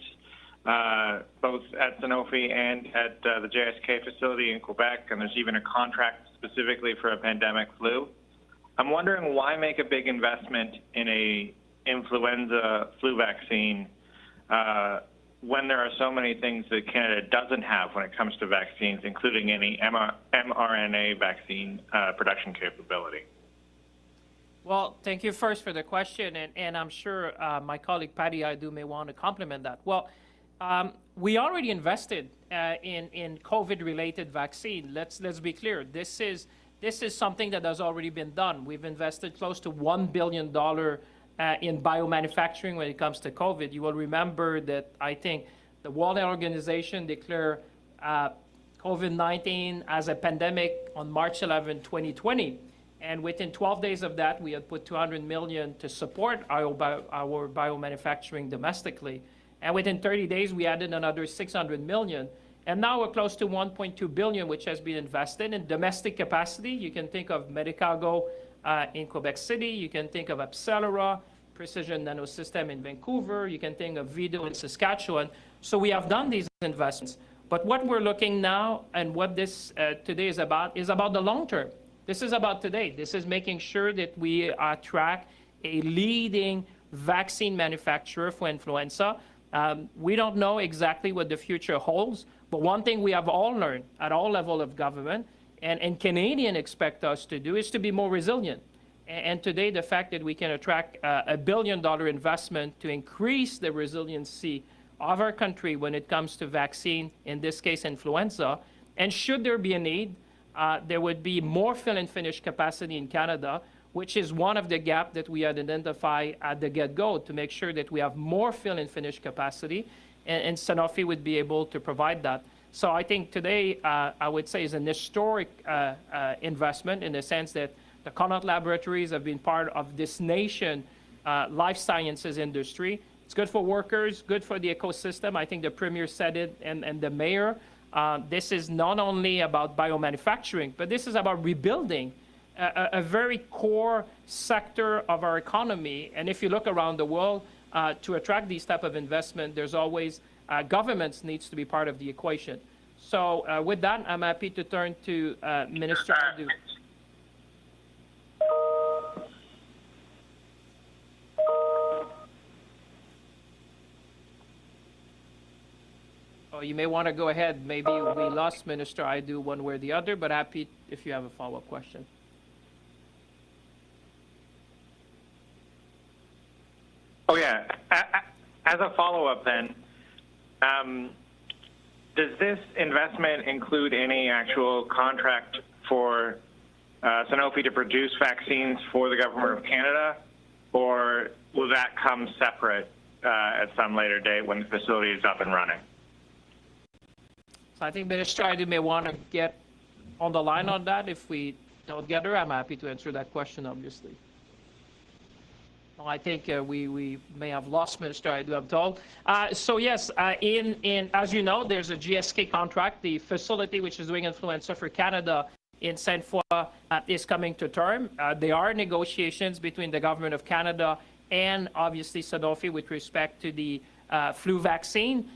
both at Sanofi and at the JSK facility in Quebec, and there's even a contract specifically for a pandemic flu. I'm wondering why make a big investment in a influenza flu vaccine when there are so many things that Canada doesn't have when it comes to vaccines, including any mRNA vaccine production capability? Well, thank you first for the question, and I'm sure my colleague Patty Hajdu may want to complement that. Well, we already invested in COVID-related vaccine. Let's be clear. This is something that has already been done. We've invested close to $1 billion in biomanufacturing when it comes to COVID. You will remember that I think the World Health Organization declared COVID-19 as a pandemic on March 11, 2020. And within 12 days of that, we had put $200 million to support our biomanufacturing domestically. And within 30 days, we added another $600 million. And now we're close to $1.2 billion, which has been invested in domestic capacity. You can think of Medicago in Quebec City. You can think of Accelera, Precision Nanosystem in Vancouver. You can think of Vido in Saskatchewan. So we have done these investments. But what we're looking now and what this today is about the long term. This is about today. This is making sure that we attract a leading vaccine manufacturer for influenza. We don't know exactly what the future holds, but one thing we have all learned at all levels of government, and Canadians expect us to do, is to be more resilient. And today, the fact that we can attract a $1 billion investment to increase the resiliency of our country when it comes to vaccine, in this case influenza, and should there be a need, there would be more fill and finish capacity in Canada, which is one of the gaps that we had identified at the get-go to make sure that we have more fill and finish capacity, and Sanofi would be able to provide that. So I think today, I would say, is an historic investment in the sense that the Connaught Laboratories have been part of this nation life sciences industry. It's good for workers, good for the ecosystem. I think the Premier said it, and the Mayor. This is not only about biomanufacturing, but this is about rebuilding a very core sector of our economy. And if you look around the world, to attract these type of investment, there's always governments needs to be part of the equation. So with that, I'm happy to turn to Minister Hajdu. So you may want to go ahead. Maybe we lost Minister Hajdu one way or the other, but happy if you have a follow-up question. Oh, yeah. As a follow-up then, does this investment include any actual contract for Sanofi to produce vaccines for the government of Canada, or will that come separate at some later date when the facility is up and running? So I think Minister Hajdu may want to get on the line on that. If we don't get her, I'm happy to answer that question, obviously. No, I think we may have lost Minister Hajdu, I'm told. So yes, as you know, there's a GSK contract. The facility which is doing influenza for Canada in Sainte-Foy is coming to term. There are negotiations between the government of Canada and obviously Sanofi with respect to the flu vaccine.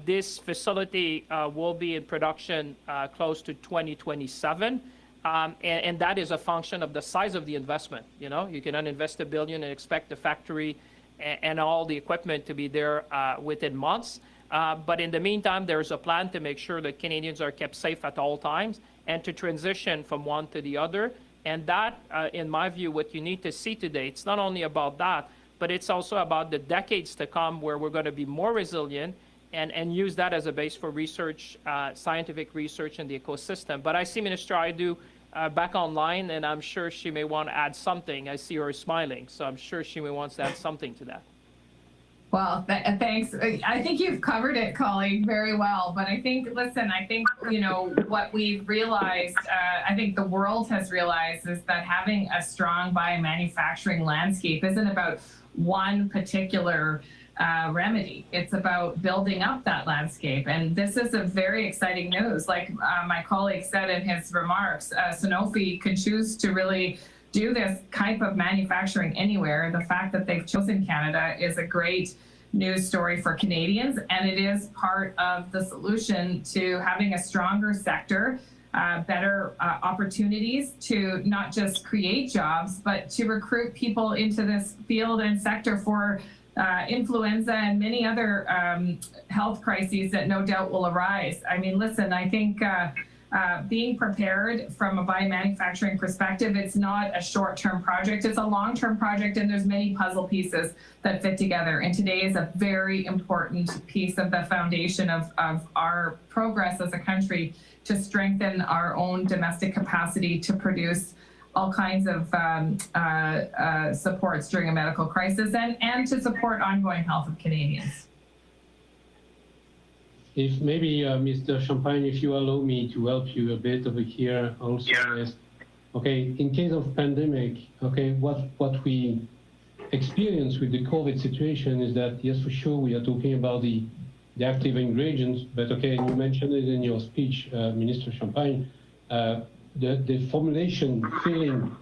This facility will be in production close to 2027. And that is a function of the size of the investment. You know, you cannot invest $1 billion and expect the factory and all the equipment to be there within months. But in the meantime, there's a plan to make sure that Canadians are kept safe at all times and to transition from one to the other. And that, in my view, what you need to see today, it's not only about that, but it's also about the decades to come where we're going to be more resilient and use that as a base for research, scientific research in the ecosystem. But I see Minister Hajdu back online, and I'm sure she may want to add something. I see her smiling, so I'm sure she may want to add something to that. Well, thanks. I think you've covered it, colleague, very well. But I think, listen, I think, you know, what we've realized, I think the world has realized is that having a strong biomanufacturing landscape isn't about one particular remedy. It's about building up that landscape. And this is a very exciting news. Like my colleague said in his remarks, Sanofi can choose to really do this type of manufacturing anywhere. The fact that they've chosen Canada is a great news story for Canadians, and it is part of the solution to having a stronger sector, better opportunities to not just create jobs, but to recruit people into this field and sector for influenza and many other health crises that no doubt will arise. I mean, listen, I think being prepared from a biomanufacturing perspective, it's not a short-term project, it's a long-term project, and there's many puzzle pieces that fit together. And today is a very important piece of the foundation of our progress as a country to strengthen our own domestic capacity to produce all kinds of supports during a medical crisis and to support ongoing health of Canadians. If maybe, Mr. Champagne, if you allow me to help you a bit over here also. Yeah. Is, okay, in case of pandemic, okay, what we experience with the COVID situation is that, yes, for sure, we are talking about the active ingredients, but okay, and you mentioned it in your speech, Minister Champagne, the formulation, filling,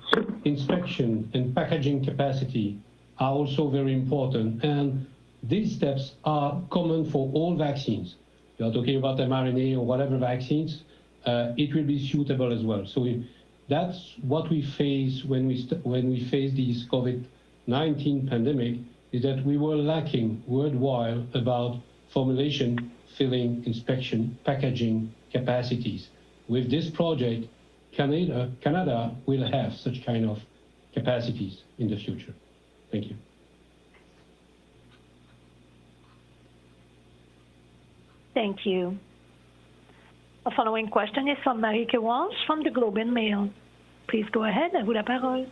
inspection, and packaging capacity are also very important. And these steps are common for all vaccines. You are talking about mRNA or whatever vaccines, it will be suitable as well. So that's what we face when we face this COVID-19 pandemic, is that we were lacking worldwide about formulation, filling, inspection, packaging capacities. With this project, Canada will have such kind of capacities in the future. Thank you. Thank you. The following question is from Marieke Walsh from the Globe and Mail. Please go ahead. À vous la parole.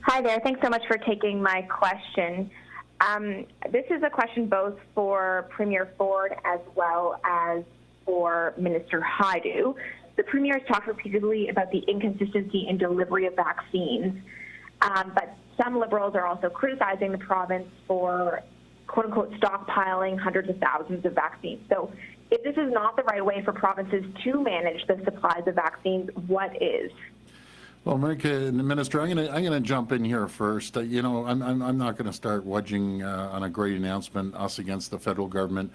Hi there. Thanks so much for taking my question. This is a question both for Premier Ford as well as for Minister Hajdu. The Premier has talked repeatedly about the inconsistency in delivery of vaccines, but some Liberals are also criticizing the province for quote-unquote stockpiling hundreds of thousands of vaccines. So if this is not the right way for provinces to manage the supplies of vaccines, what is? Well, Minister, I'm going to jump in here first. You know, I'm not going to start wedging on a great announcement, us against the federal government.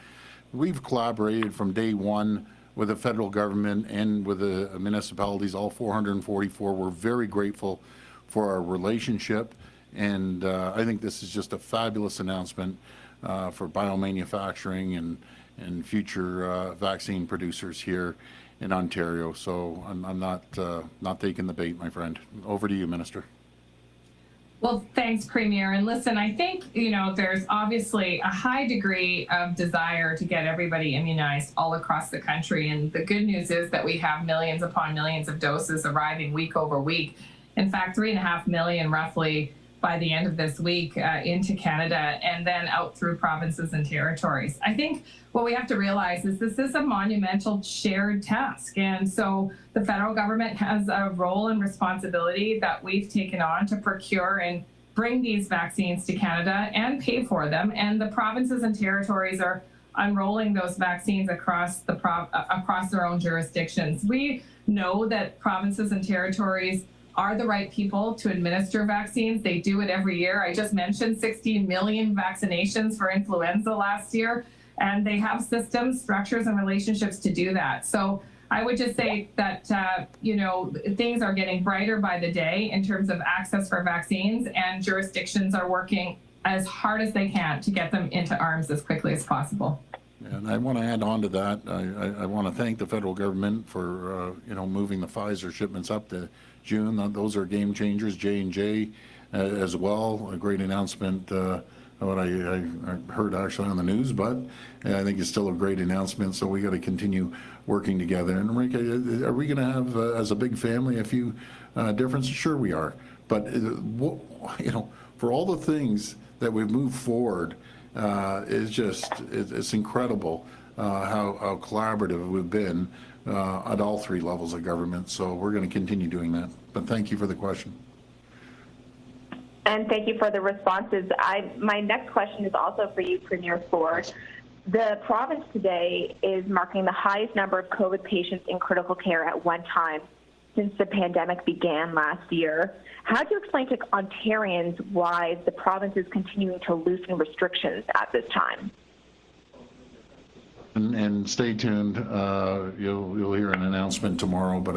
We've collaborated from day one with the federal government and with the municipalities, all 444. We're very grateful for our relationship, and I think this is just a fabulous announcement for biomanufacturing and future vaccine producers here in Ontario. So I'm not taking the bait, my friend. Over to you, Minister. Well, thanks, Premier. And listen, I think, there's obviously a high degree of desire to get everybody immunized all across the country. And the good news is that we have millions upon millions of doses arriving week over week. In fact, 3.5 million roughly by the end of this week into Canada, and then out through provinces and territories. I think what we have to realize is this is a monumental shared task. And so the federal government has a role and responsibility that we've taken on to procure and bring these vaccines to Canada and pay for them. And the provinces and territories are unrolling those vaccines across their own jurisdictions. We know that provinces and territories are the right people to administer vaccines. They do it every year. I just mentioned 16 million vaccinations for influenza last year, and they have systems, structures, and relationships to do that. So I would just say that, things are getting brighter by the day in terms of access for vaccines, and jurisdictions are working as hard as they can to get them into arms as quickly as possible. And I want to add on to that. I want to thank the federal government for, moving the Pfizer shipments up to June. Those are game changers. J&J as well. A great announcement. What I heard actually on the news, but I think it's still a great announcement. So we got to continue working together. And Enrique, are we going to have, as a big family, a few differences? Sure we are. But for all the things that we've moved forward, it's incredible how collaborative we've been at all three levels of government. So we're going to continue doing that. But thank you for the question. And thank you for the responses. My next question is also for you, Premier Ford. The province today is marking the highest number of COVID patients in critical care at one time since the pandemic began last year. How do you explain to Ontarians why the province is continuing to loosen restrictions at this time? And stay tuned. You'll hear an announcement tomorrow. But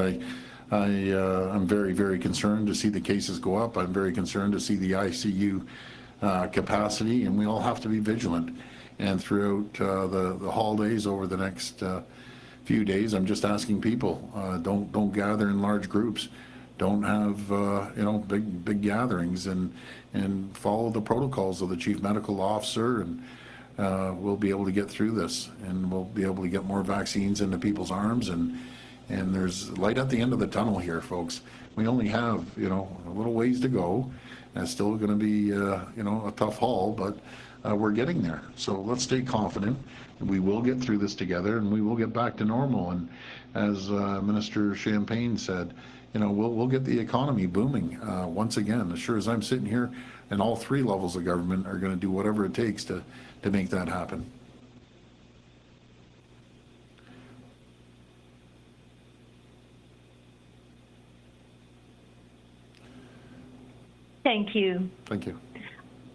I'm very, very concerned to see the cases go up. I'm very concerned to see the ICU capacity, and we all have to be vigilant. And throughout the holidays over the next few days, I'm just asking people, don't gather in large groups. Don't have big gatherings, and follow the protocols of the Chief Medical Officer, and we'll be able to get through this, and we'll be able to get more vaccines into people's arms, and there's light at the end of the tunnel here, folks. We only have a little ways to go, and it's still going to be a tough haul, but we're getting there. So let's stay confident. We will get through this together, and we will get back to normal. And as Minister Champagne said, we'll get the economy booming once again. As sure as I'm sitting here, and all three levels of government are going to do whatever it takes to make that happen. Thank you. Thank you.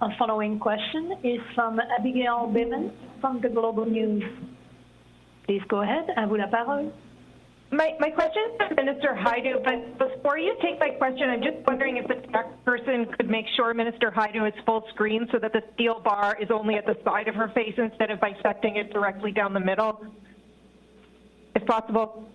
Our following question is from Abigail Bivens from the Global News. Please go ahead. À vous la parole. My question is for Minister Hajdu, but before you take my question, I'm just wondering if the tech person could make sure Minister Hajdu is full screen so that the steel bar is only at the side of her face instead of bisecting it directly down the middle, if possible.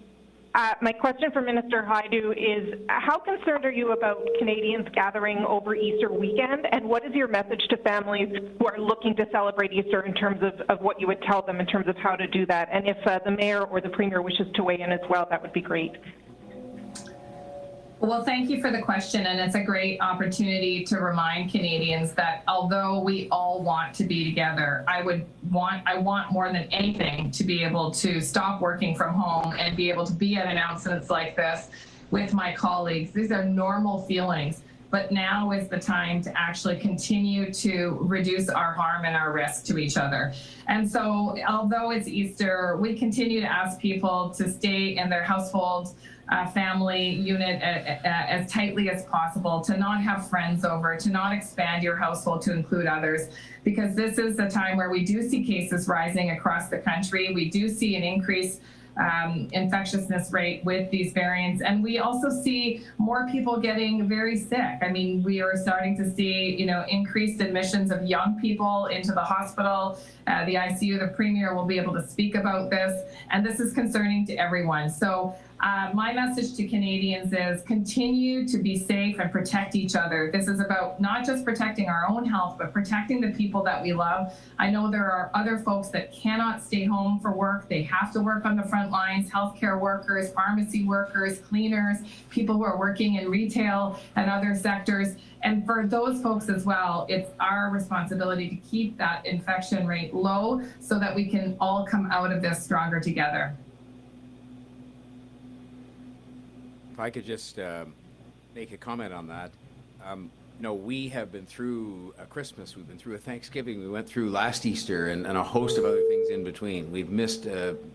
My question for Minister Hajdu is, how concerned are you about Canadians gathering over Easter weekend, and what is your message to families who are looking to celebrate Easter in terms of what you would tell them in terms of how to do that? And if the Mayor or the Premier wishes to weigh in as well, that would be great. Well, thank you for the question, and it's a great opportunity to remind Canadians that although we all want to be together, I want more than anything to be able to stop working from home and be able to be at announcements like this with my colleagues. These are normal feelings, but now is the time to actually continue to reduce our harm and our risk to each other. And so although it's Easter, we continue to ask people to stay in their households, family unit as tightly as possible, to not have friends over, to not expand your household to include others, because this is the time where we do see cases rising across the country. We do see an increase infectiousness rate with these variants. And we also see more people getting very sick. I mean, we are starting to see, increased admissions of young people into the hospital. The ICU, the Premier will be able to speak about this, and this is concerning to everyone. So my message to Canadians is continue to be safe and protect each other. This is about not just protecting our own health, but protecting the people that we love. I know there are other folks that cannot stay home for work. They have to work on the front lines, healthcare workers, pharmacy workers, cleaners, people who are working in retail and other sectors. And for those folks as well, it's our responsibility to keep that infection rate low so that we can all come out of this stronger together. If I could just make a comment on that. We have been through a Christmas, we've been through a Thanksgiving, we went through last Easter and a host of other things in between. We've missed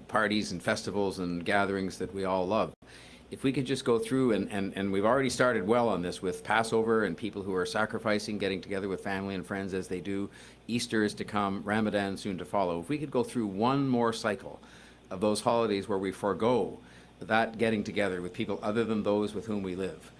parties and festivals and gatherings that we all love. If we could just go through, and we've already started well on this with Passover and people who are sacrificing, getting together with family and friends as they do. Easter is to come, Ramadan soon to follow. If we could go through one more cycle of those holidays where we forego that getting together with people other than those with whom we live,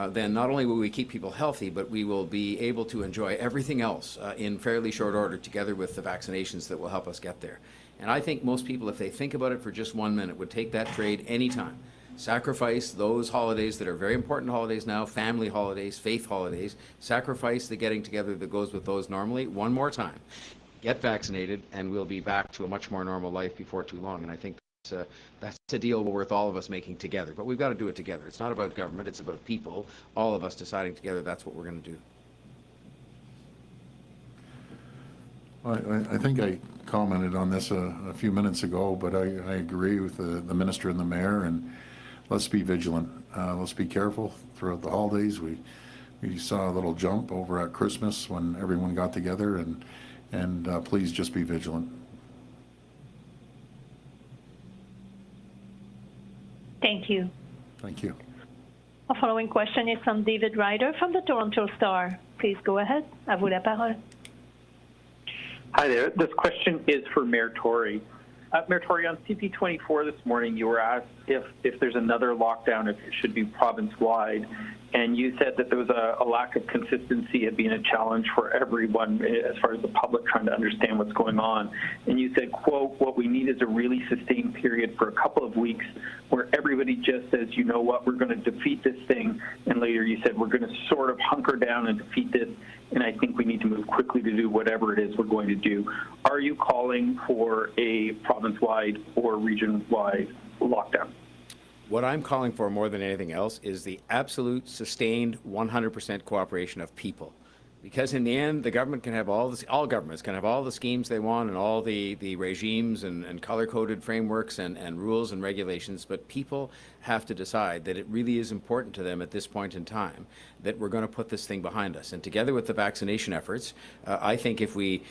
then not only will we keep people healthy, but we will be able to enjoy everything else in fairly short order together with the vaccinations that will help us get there. And I think most people, if they think about it for just 1 minute, would take that trade anytime. Sacrifice those holidays that are very important holidays now, family holidays, faith holidays, sacrifice the getting together that goes with those normally one more time. Get vaccinated and we'll be back to a much more normal life before too long. And I think that's a deal worth all of us making together. But we've got to do it together. It's not about government, it's about people, all of us deciding together that's what we're going to do. I think I commented on this a few minutes ago, but I agree with the minister and the mayor, and let's be vigilant. Let's be careful throughout the holidays. We saw a little jump over at Christmas when everyone got together, and please just be vigilant. Thank you. Thank you. Our following question is from David Ryder from the Toronto Star. Please go ahead. À vous la parole. Hi there. This question is for Mayor Tory. Mayor Tory, on CP24 this morning, you were asked if there's another lockdown, if it should be province-wide, and you said that there was a lack of consistency at being a challenge for everyone as far as the public trying to understand what's going on. And you said, quote, what we need is a really sustained period for a couple of weeks where everybody just says, you know what, we're going to defeat this thing. And later you said, we're going to sort of hunker down and defeat this. And I think we need to move quickly to do whatever it is we're going to do. Are you calling for a province-wide or region-wide lockdown? What I'm calling for more than anything else is the absolute sustained 100% cooperation of people. Because in the end, the government can have all governments can have all the schemes they want and all the regimes and color-coded frameworks and rules and regulations, but people have to decide that it really is important to them at this point in time that we're going to put this thing behind us. And together with the vaccination efforts, I think if we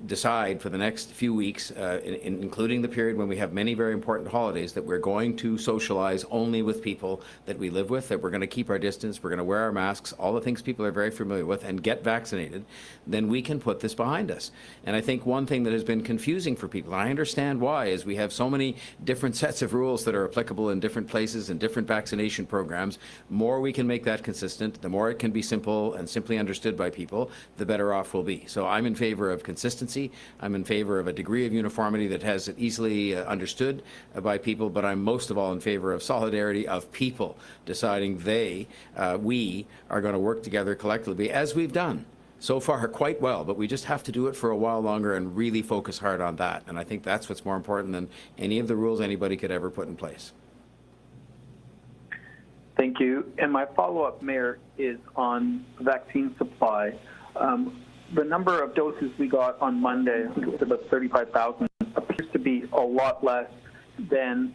decide for the next few weeks, including the period when we have many very important holidays, that we're going to socialize only with people that we live with, that we're going to keep our distance, we're going to wear our masks, all the things people are very familiar with, and get vaccinated, then we can put this behind us. And I think one thing that has been confusing for people, and I understand why, is we have so many different sets of rules that are applicable in different places and different vaccination programs. More we can make that consistent, the more it can be simple and simply understood by people, the better off we'll be. So I'm in favor of consistency. I'm in favor of a degree of uniformity that has it easily understood by people, but I'm most of all in favor of solidarity of people deciding we are going to work together collectively, as we've done so far quite well, but we just have to do it for a while longer and really focus hard on that. And I think that's what's more important than any of the rules anybody could ever put in place. Thank you. And my follow-up, Mayor, is on vaccine supply. The number of doses we got on Monday, I think it was about 35,000, appears to be a lot less than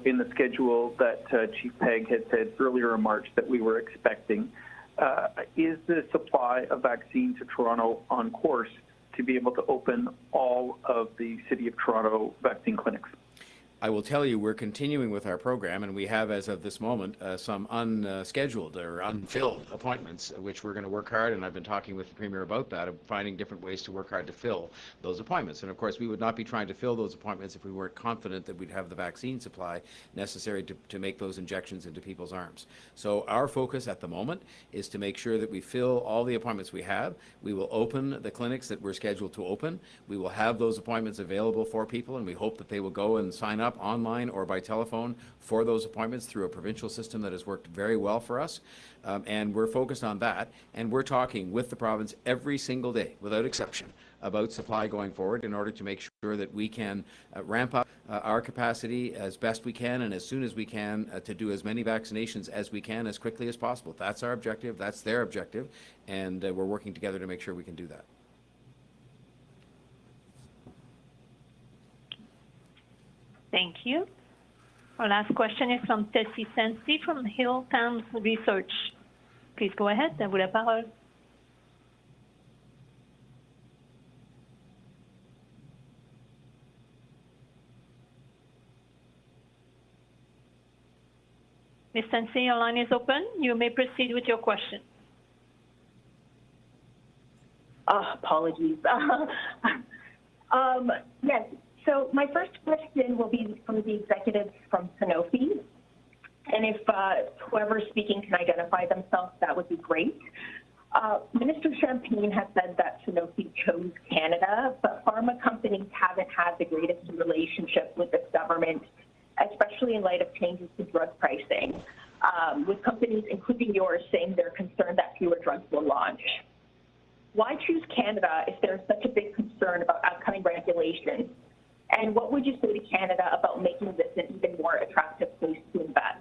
in the schedule that Chief Pegg had said earlier in March that we were expecting. Is the supply of vaccine to Toronto on course to be able to open all of the City of Toronto vaccine clinics? I will tell you, we're continuing with our program, and we have, as of this moment, some unscheduled or unfilled appointments, which we're going to work hard, and I've been talking with the Premier about that, of finding different ways to work hard to fill those appointments. And of course, we would not be trying to fill those appointments if we weren't confident that we'd have the vaccine supply necessary to make those injections into people's arms. So our focus at the moment is to make sure that we fill all the appointments we have. We will open the clinics that we're scheduled to open. We will have those appointments available for people, and we hope that they will go and sign up online or by telephone for those appointments through a provincial system that has worked very well for us. And we're focused on that. And we're talking with the province every single day, without exception, about supply going forward in order to make sure that we can ramp up our capacity as best we can and as soon as we can to do as many vaccinations as we can as quickly as possible. That's our objective. That's their objective. And we're working together to make sure we can do that. Thank you. Our last question is from Tessie Sensi from Hill Times Research. Please go ahead. À vous la parole. Ms. Sensi, your line is open. You may proceed with your question. Apologies. Yes. So my first question will be from the executives from Sanofi. And if whoever's speaking can identify themselves, that would be great. Minister Champagne has said that Sanofi chose Canada, but pharma companies haven't had the greatest relationship with this government, especially in light of changes to drug pricing, with companies, including yours, saying they're concerned that fewer drugs will launch. Why choose Canada if there's such a big concern about upcoming regulations? And what would you say to Canada about making this an even more attractive place to invest?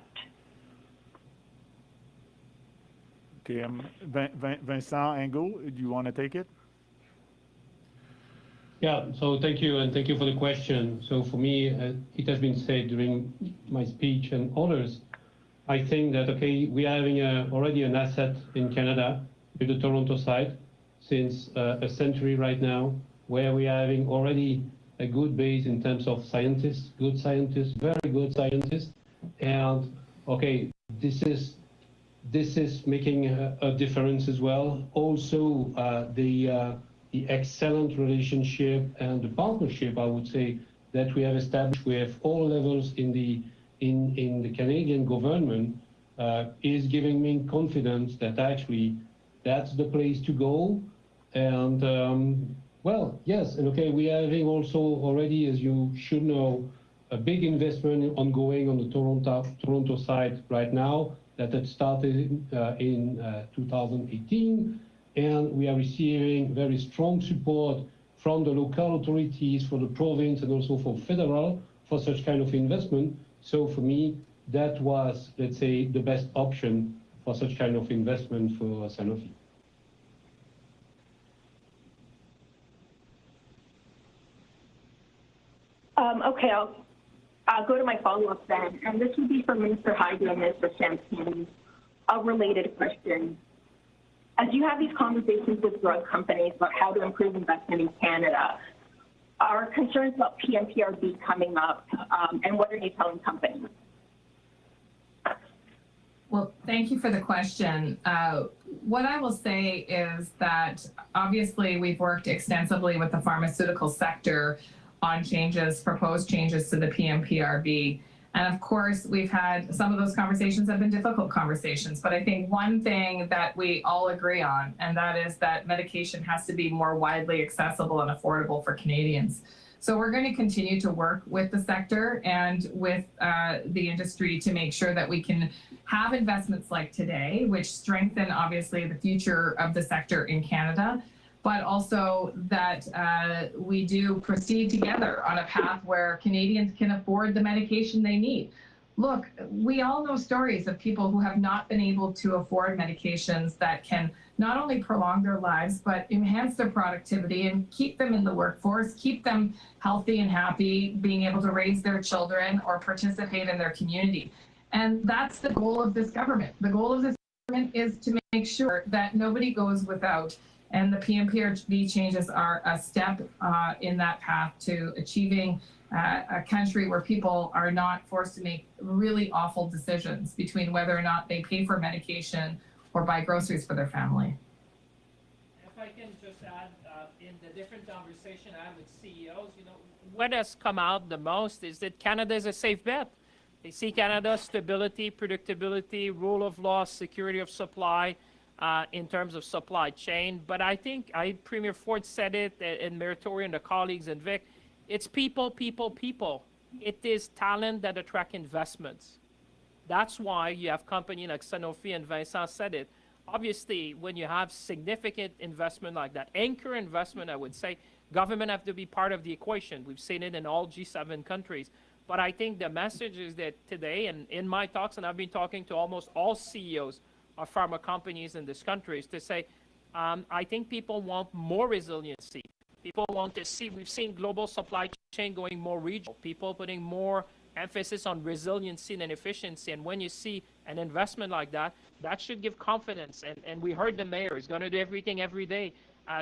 Okay, Vincent Angot, do you want to take it? Yeah, so thank you, and thank you for the question. So for me, it has been said during my speech and others, I think that, okay, we are having already an asset in Canada with the Toronto site since a century right now, where we are having already a good base in terms of scientists, good scientists, very good scientists. And okay, this is making a difference as well. Also, the excellent relationship and the partnership, I would say, that we have established with all levels in the Canadian government is giving me confidence that actually that's the place to go. And well, yes, and okay, we are having also already, as you should know, a big investment ongoing on the Toronto side right now that had started in 2018. And we are receiving very strong support from the local authorities, for the province, and also for federal, for such kind of investment. So for me, that was, let's say, the best option for such kind of investment for Sanofi. Okay, I'll go to my follow-up then. And this would be for Minister Hajdu and Mr. Champagne. A related question. As you have these conversations with drug companies about how to improve investment in Canada, are concerns about PMPRB coming up, and what are you telling companies? Well, thank you for the question. What I will say is that obviously we've worked extensively with the pharmaceutical sector on changes, proposed changes to the PMPRB. And of course, we've had some of those conversations have been difficult conversations, but I think one thing that we all agree on, and that is that medication has to be more widely accessible and affordable for Canadians. So we're going to continue to work with the sector and with the industry to make sure that we can have investments like today, which strengthen obviously the future of the sector in Canada, but also that we do proceed together on a path where Canadians can afford the medication they need. Look, we all know stories of people who have not been able to afford medications that can not only prolong their lives, but enhance their productivity and keep them in the workforce, keep them healthy and happy, being able to raise their children or participate in their community. And that's the goal of this government. The goal of this government is to make sure that nobody goes without. And the PMPRB changes are a step in that path to achieving a country where people are not forced to make really awful decisions between whether or not they pay for medication or buy groceries for their family. If I can just add, in the different conversation I have with CEOs, what has come out the most is that Canada is a safe bet. They see Canada's stability, predictability, rule of law, security of supply in terms of supply chain. But I think Premier Ford said it, and Mayor Tory and the colleagues and Vic, it's people, people, people. It is talent that attract investments. That's why you have companies like Sanofi, and Vincent said it. Obviously, when you have significant investment like that, anchor investment, I would say, government have to be part of the equation. We've seen it in all G7 countries. But I think the message is that today, and in my talks, and I've been talking to almost all CEOs of pharma companies in this country, is to say, I think people want more resiliency. People want to see, we've seen global supply chain going more regional, people putting more emphasis on resiliency and efficiency. And when you see an investment like that, that should give confidence. And we heard the mayor is going to do everything every day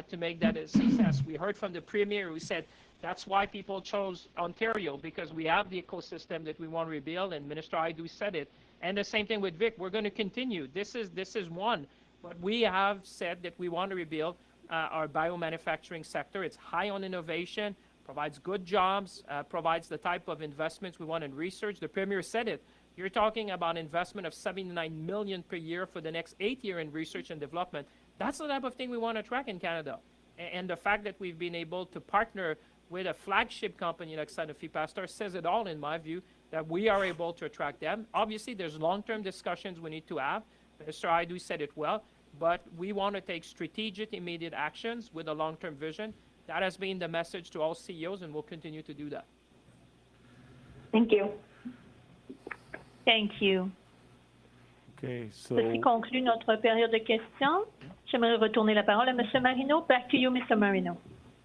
to make that a success. We heard from the premier who said that's why people chose Ontario, because we have the ecosystem that we want to rebuild, and Minister Hajdu said it. And the same thing with Vic, we're going to continue. This is one, but we have said that we want to rebuild our biomanufacturing sector. It's high on innovation, provides good jobs, provides the type of investments we want in research. The premier said it. You're talking about investment of $79 million per year for the next 8 years in research and development. That's the type of thing we want to track in Canada. And the fact that we've been able to partner with a flagship company like Sanofi Pasteur says it all, in my view, that we are able to attract them. Obviously, there's long-term discussions we need to have. Mr. Hajdu said it well, but we want to take strategic, immediate actions with a long-term vision. That has been the message to all CEOs, and we'll continue to do that. Thank you. Thank you. Okay, so Ceci conclut notre période de questions. J'aimerais retourner la parole à M. Marino. Back to you, Mr. Marino.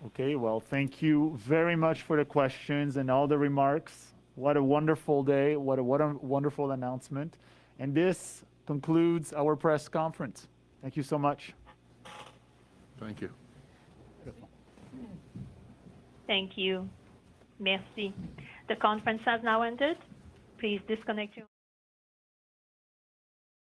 okay, well, thank you very much for the questions and all the remarks. What a wonderful day. What a wonderful announcement. And this concludes our press conference. Thank you so much. Thank you. Thank you. Merci. The conference has now ended. Please disconnect your